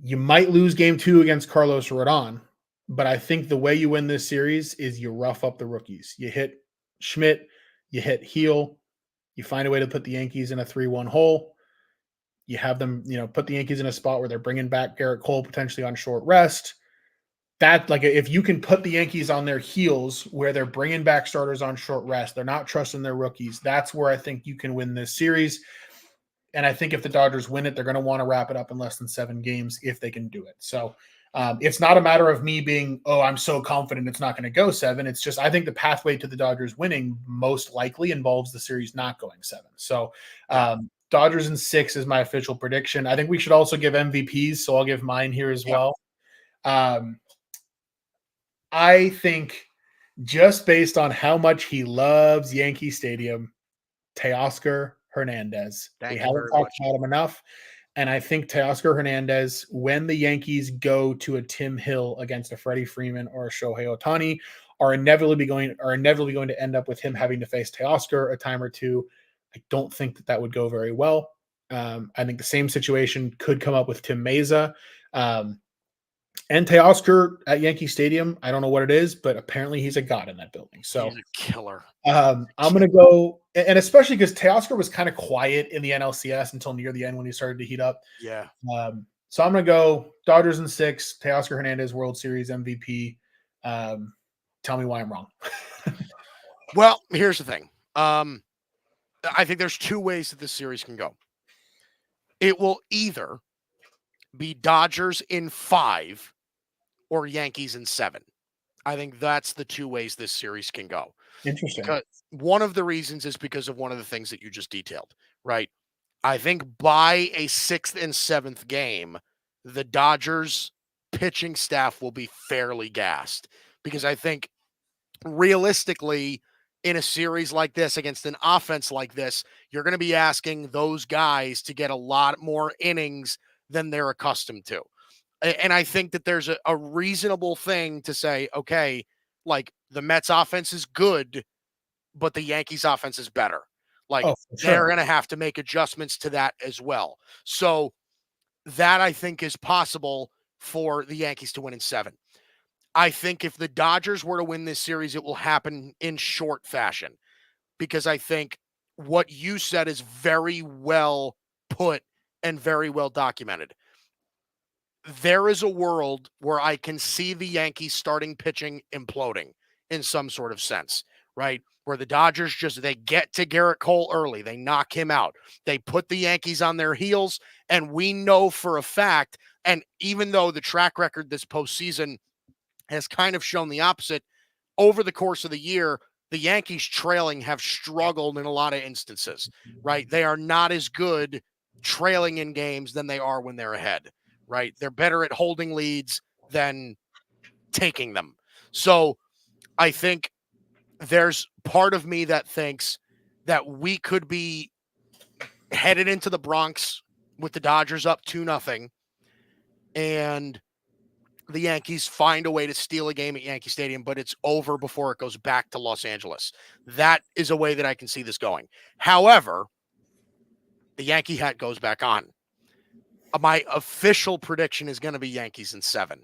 Speaker 2: You might lose game 2 against Carlos Rodon, but I think the way you win this series is you rough up the rookies. You hit Schmidt, you hit Heel, you find a way to put the Yankees in a 3-1 hole. You have them, put the Yankees in a spot where they're bringing back Garrett Cole potentially on short rest. That, like, if you can put the Yankees on their heels where they're bringing back starters on short rest, they're not trusting their rookies. That's where I think you can win this series. And I think if the Dodgers win it, they're going to want to wrap it up in less than 7 games if they can do it. So it's not a matter of me being, I'm so confident it's not going to go 7. It's just I think the pathway to the Dodgers winning most likely involves the series not going 7. So Dodgers in 6 is my official prediction. I think we should also give MVPs, so I'll give mine here as well. I think just based on how much he loves Yankee Stadium, Teoscar Hernandez. We haven't talked about him enough. And I think Teoscar Hernandez, when the Yankees go to a Tim Hill against a Freddie Freeman or a Shohei Ohtani, are inevitably going to end up with him having to face Teoscar a time or two. I don't think that would go very well. I think the same situation could come up with Tim Meza. And Teoscar at Yankee Stadium, I don't know what it is, but apparently he's a god in that building. So
Speaker 1: he's a killer.
Speaker 2: I'm going to go, and especially because Teoscar was kind of quiet in the NLCS until near the end when he started to heat up.
Speaker 1: Yeah.
Speaker 2: So I'm going to go Dodgers in 6, Teoscar Hernandez, World Series MVP. Tell me why I'm wrong.
Speaker 1: Well, here's the thing. I think there's two ways that this series can go. It will either be Dodgers in 5 or Yankees in 7. I think that's the two ways this series can go.
Speaker 2: Interesting.
Speaker 1: Because one of the reasons is because of one of the things that you just detailed, right? I think by a 6th and 7th game, the Dodgers pitching staff will be fairly gassed, because I think realistically, in a series like this against an offense like this, you're going to be asking those guys to get a lot more innings than they're accustomed to. And I think that there's a reasonable thing to say, okay, like the Mets offense is good, but the Yankees offense is better. Like they're going to have to make adjustments to that as well. So that I think is possible for the Yankees to win in 7. I think if the Dodgers were to win this series, it will happen in short fashion, because I think what you said is very well put and very well documented. There is a world where I can see the Yankees starting pitching imploding in some sort of sense, right? Where the Dodgers they get to Garrett Cole early. They knock him out. They put the Yankees on their heels. And we know for a fact, and even though the track record this postseason has kind of shown the opposite, over the course of the year, the Yankees trailing have struggled in a lot of instances, right? They are not as good trailing in games than they are when they're ahead, right? They're better at holding leads than taking them. So I think there's part of me that thinks that we could be headed into the Bronx with the Dodgers up 2-0, and the Yankees find a way to steal a game at Yankee Stadium, but it's over before it goes back to Los Angeles. That is a way that I can see this going. However, the Yankee hat goes back on. My official prediction is going to be Yankees in 7.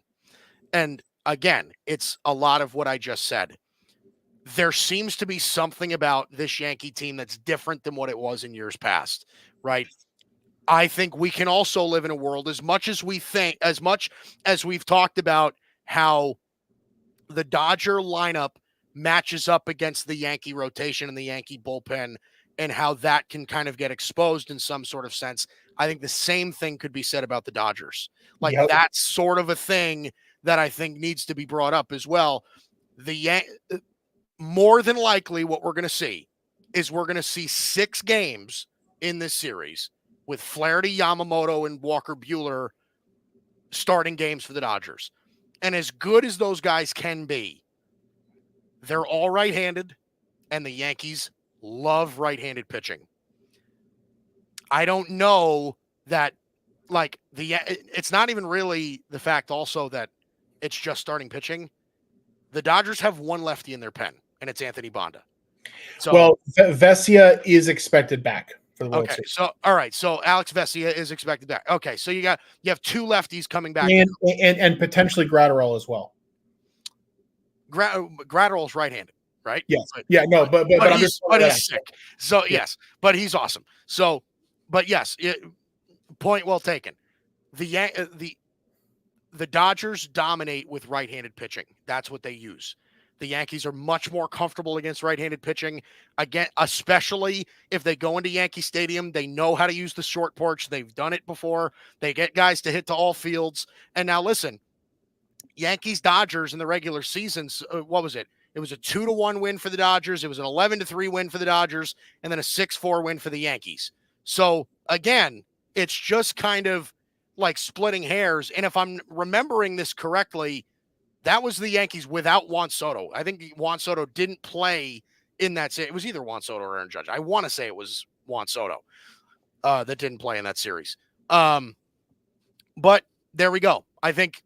Speaker 1: And again, it's a lot of what I just said. There seems to be something about this Yankee team that's different than what it was in years past, right? I think we can also live in a world, as much as we've talked about how the Dodger lineup matches up against the Yankee rotation and the Yankee bullpen, and how that can kind of get exposed in some sort of sense. I think the same thing could be said about the Dodgers. Like that's sort of a thing that I think needs to be brought up as well. More than likely what we're going to see is we're going to see 6 games in this series with Flaherty, Yamamoto, and Walker Buehler starting games for the Dodgers. And as good as those guys can be, they're all right-handed, and the Yankees love right-handed pitching. I don't know that, like, it's not even really the fact also that it's just starting pitching. The Dodgers have one lefty in their pen, and it's Anthony Banda. So,
Speaker 2: Vesia is expected back for the World Series.
Speaker 1: So all right, so Alex Vesia is expected back. Okay, so you have 2 lefties coming back,
Speaker 2: and potentially Gratterall as well.
Speaker 1: Gratterall's right-handed, right?
Speaker 2: Yes. But
Speaker 1: he's sick. So yes, but he's awesome. So, but yes, point well taken. The Dodgers dominate with right-handed pitching. That's what they use. The Yankees are much more comfortable against right-handed pitching, again, especially if they go into Yankee Stadium. They know how to use the short porch. They've done it before. They get guys to hit to all fields. And now listen, Yankees-Dodgers in the regular seasons, what was it? It was a 2-1 win for the Dodgers. It was an 11-3 win for the Dodgers, and then a 6-4 win for the Yankees. So again, it's just kind of like splitting hairs. And if I'm remembering this correctly, that was the Yankees without Juan Soto. I think Juan Soto didn't play in that series. It was either Juan Soto or Aaron Judge. I want to say it was Juan Soto that didn't play in that series. But there we go. I think,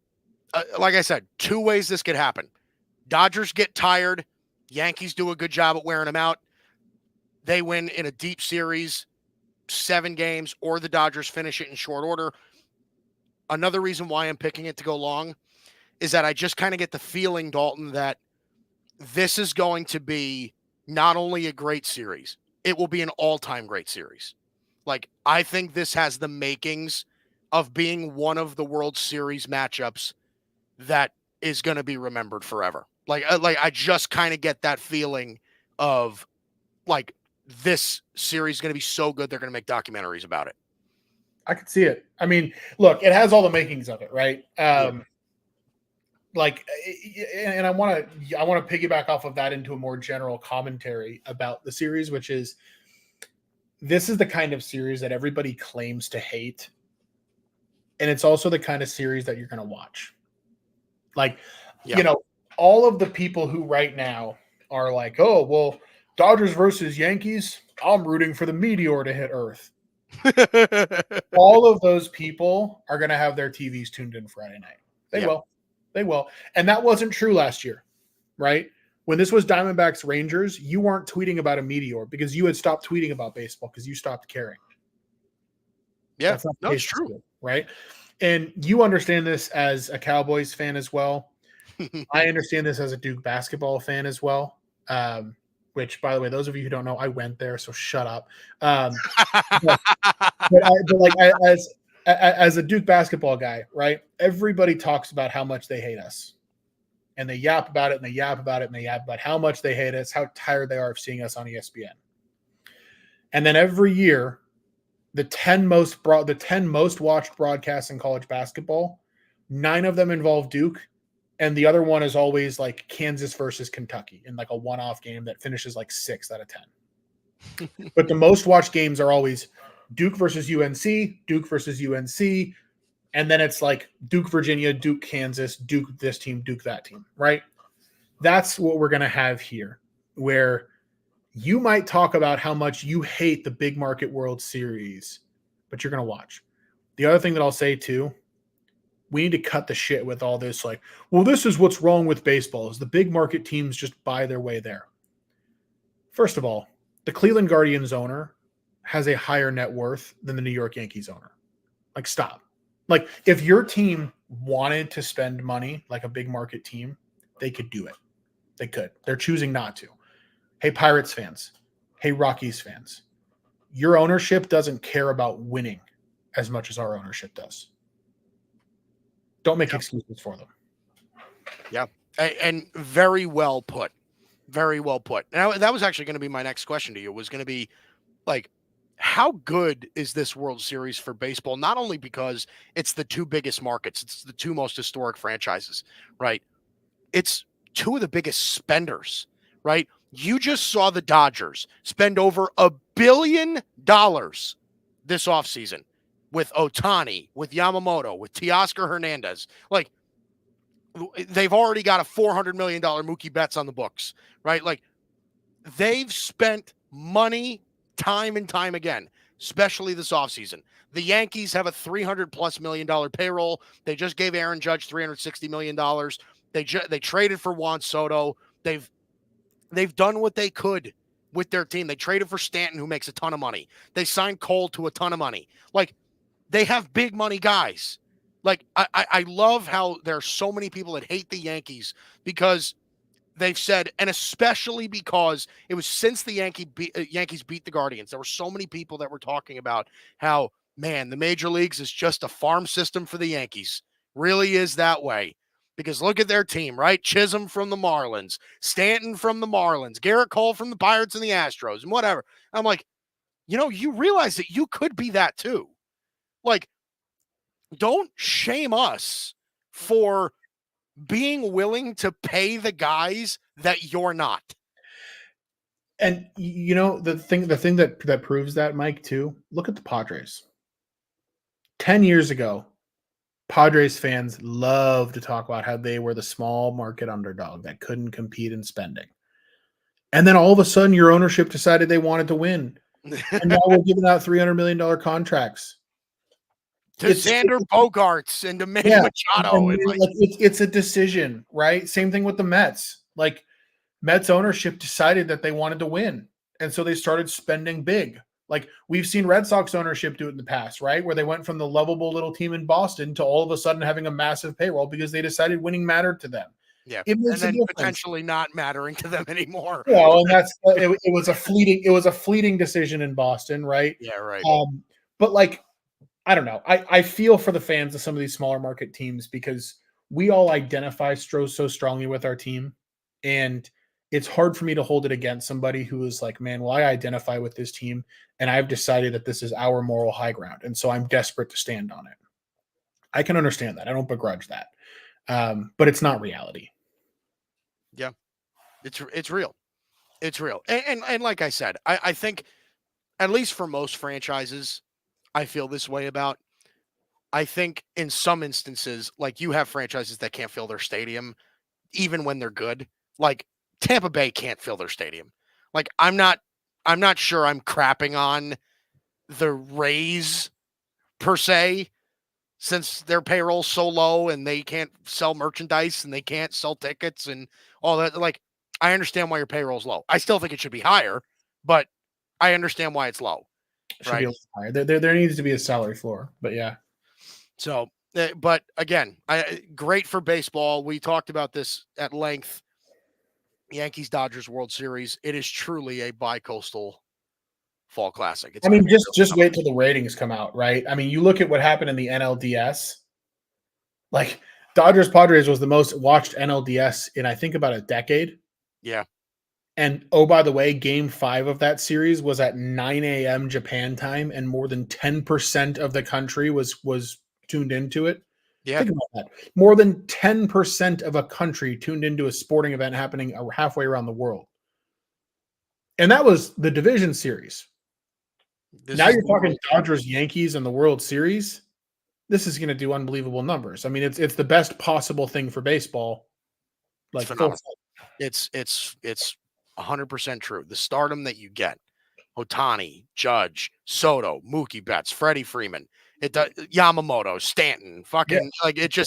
Speaker 1: like I said, 2 ways this could happen. Dodgers get tired. Yankees do a good job at wearing them out. They win in a deep series, 7 games, or the Dodgers finish it in short order. Another reason why I'm picking it to go long is that I just kind of get the feeling, Dalton, that this is going to be not only a great series, it will be an all-time great series. Like, I think this has the makings of being one of the World Series matchups that is going to be remembered forever. Like I just kind of get that feeling of like this series is going to be so good they're going to make documentaries about it.
Speaker 2: I could see it. I mean, look, it has all the makings of it, right? Like, and I want to piggyback off of that into a more general commentary about the series, which is this is the kind of series that everybody claims to hate, and it's also the kind of series that you're going to watch. Like, you know, all of the people who right now are like, oh, well, Dodgers versus Yankees, I'm rooting for the meteor to hit Earth. All of those people are going to have their TVs tuned in Friday night. They will. They will. And that wasn't true last year, right? When this was Diamondbacks Rangers, you weren't tweeting about a meteor because you had stopped tweeting about baseball because you stopped caring.
Speaker 1: Yeah,
Speaker 2: that's not the case, true, right? And you understand this as a Cowboys fan as well. I understand this as a Duke basketball fan as well. Which, by the way, those of you who don't know, I went there, so shut up. But like as a Duke basketball guy, right? Everybody talks about how much they hate us, and they yap about it, and they yap about it, and they yap about how much they hate us, how tired they are of seeing us on ESPN. And then every year, the 10 most watched broadcasts in college basketball, 9 of them involve Duke. And the other one is always like Kansas versus Kentucky in like a one-off game that finishes like 6 out of 10. But the most watched games are always Duke versus UNC, Duke versus UNC, and then it's like Duke, Virginia, Duke, Kansas, Duke this team, Duke that team, right? That's what we're going to have here, where you might talk about how much you hate the big market World Series, but you're going to watch. The other thing that I'll say too, we need to cut the shit with all this like, well, this is what's wrong with baseball is the big market teams just buy their way there. First of all, the Cleveland Guardians owner has a higher net worth than the New York Yankees owner. Like, stop. Like, if your team wanted to spend money like a big market team, they could do it. They could. They're choosing not to. Hey, Pirates fans. Hey, Rockies fans. Your ownership doesn't care about winning as much as our ownership does. Don't make excuses for them.
Speaker 1: Yeah. And very well put. Very well put. Now, that was actually going to be my next question to you, was going to be like, how good is this World Series for baseball? Not only because it's the 2 biggest markets, it's the 2 most historic franchises, right? It's 2 of the biggest spenders, right? You just saw the Dodgers spend over $1 billion this offseason with Ohtani, with Yamamoto, with Teoscar Hernandez. Like, they've already got a $400 million Mookie Betts on the books, right? Like, they've spent money time and time again, especially this offseason. The Yankees have a $300+ million payroll. They just gave Aaron Judge $360 million. They traded for Juan Soto. They've done what they could with their team. They traded for Stanton, who makes a ton of money. They signed Cole to a ton of money. Like, they have big money guys. Like, I love how there are so many people that hate the Yankees because they've said, and especially because it was since the Yankees beat the Guardians, there were so many people that were talking about how, man, the major leagues is just a farm system for the Yankees. Really is that way. Because look at their team, right? Chisholm from the Marlins, Stanton from the Marlins, Garrett Cole from the Pirates and the Astros, and whatever. I'm like, you realize that you could be that too. Like, don't shame us for being willing to pay the guys that you're not.
Speaker 2: And the thing that proves that, Mike, too, look at the Padres. 10 years ago, Padres fans love to talk about how they were the small market underdog that couldn't compete in spending. And then all of a sudden, your ownership decided they wanted to win. And now we're giving out $300 million contracts.
Speaker 1: To Xander Bogaerts and to Manny Machado.
Speaker 2: It's a decision, right? Same thing with the Mets. Like, Mets ownership decided that they wanted to win. And so they started spending big. Like, we've seen Red Sox ownership do it in the past, right? Where they went from the lovable little team in Boston to all of a sudden having a massive payroll because they decided winning mattered to them.
Speaker 1: Yeah, and then potentially not mattering to them anymore.
Speaker 2: Yeah, and that's it was a fleeting decision in Boston, right?
Speaker 1: Yeah, right.
Speaker 2: But like, I don't know. I feel for the fans of some of these smaller market teams because we all identify so strongly with our team. And it's hard for me to hold it against somebody who is like, man, well, I identify with this team and I've decided that this is our moral high ground. And so I'm desperate to stand on it. I can understand that. I don't begrudge that. But it's not reality.
Speaker 1: Yeah, it's real. It's real. And like I said, I think at least for most franchises, I feel this way about. I think in some instances, like you have franchises that can't fill their stadium, even when they're good. Like Tampa Bay can't fill their stadium. Like I'm not sure I'm crapping on the Rays per se, since their payroll's so low and they can't sell merchandise and they can't sell tickets and all that. Like, I understand why your payroll's low. I still think it should be higher, but I understand why it's low.
Speaker 2: It should be
Speaker 1: Right.
Speaker 2: a little higher. There needs to be a salary floor, but yeah.
Speaker 1: So, but again, great for baseball. We talked about this at length. Yankees Dodgers World Series. It is truly a bicoastal fall classic. It's
Speaker 2: I mean, just wait till the ratings come out, right? I mean, you look at what happened in the NLDS. Like Dodgers Padres was the most watched NLDS in I think about a decade.
Speaker 1: Yeah.
Speaker 2: And oh, by the way, game 5 of that series was at 9 a.m. Japan time, and more than 10% of the country was tuned into it.
Speaker 1: Yeah.
Speaker 2: Think about that. More than 10% of a country tuned into a sporting event happening halfway around the world. And that was the division series. Now you're talking Dodgers, Yankees, and the World Series. This is going to do unbelievable numbers. I mean, it's the best possible thing for baseball. Like
Speaker 1: it's 100% true. The stardom that you get, Otani, Judge, Soto, Mookie Betts, Freddie Freeman, Yamamoto, Stanton, fucking like it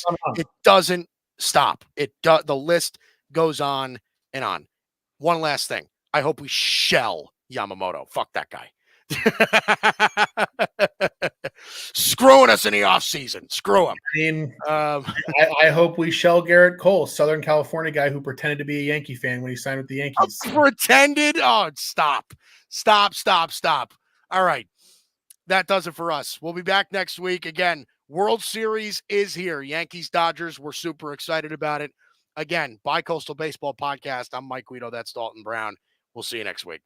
Speaker 1: doesn't stop. The list goes on and on. One last thing. I hope we shell Yamamoto. Fuck that guy. Screwing us in the offseason. Screw him.
Speaker 2: I mean, I hope we shell Garrett Cole, Southern California guy who pretended to be a Yankee fan when he signed with the Yankees.
Speaker 1: Pretended? Oh, stop. All right. That does it for us. We'll be back next week. Again, World Series is here. Yankees, Dodgers. We're super excited about it. Again, Bicoastal Baseball Podcast. I'm Mike Guido. That's Dalton Brown. We'll see you next week.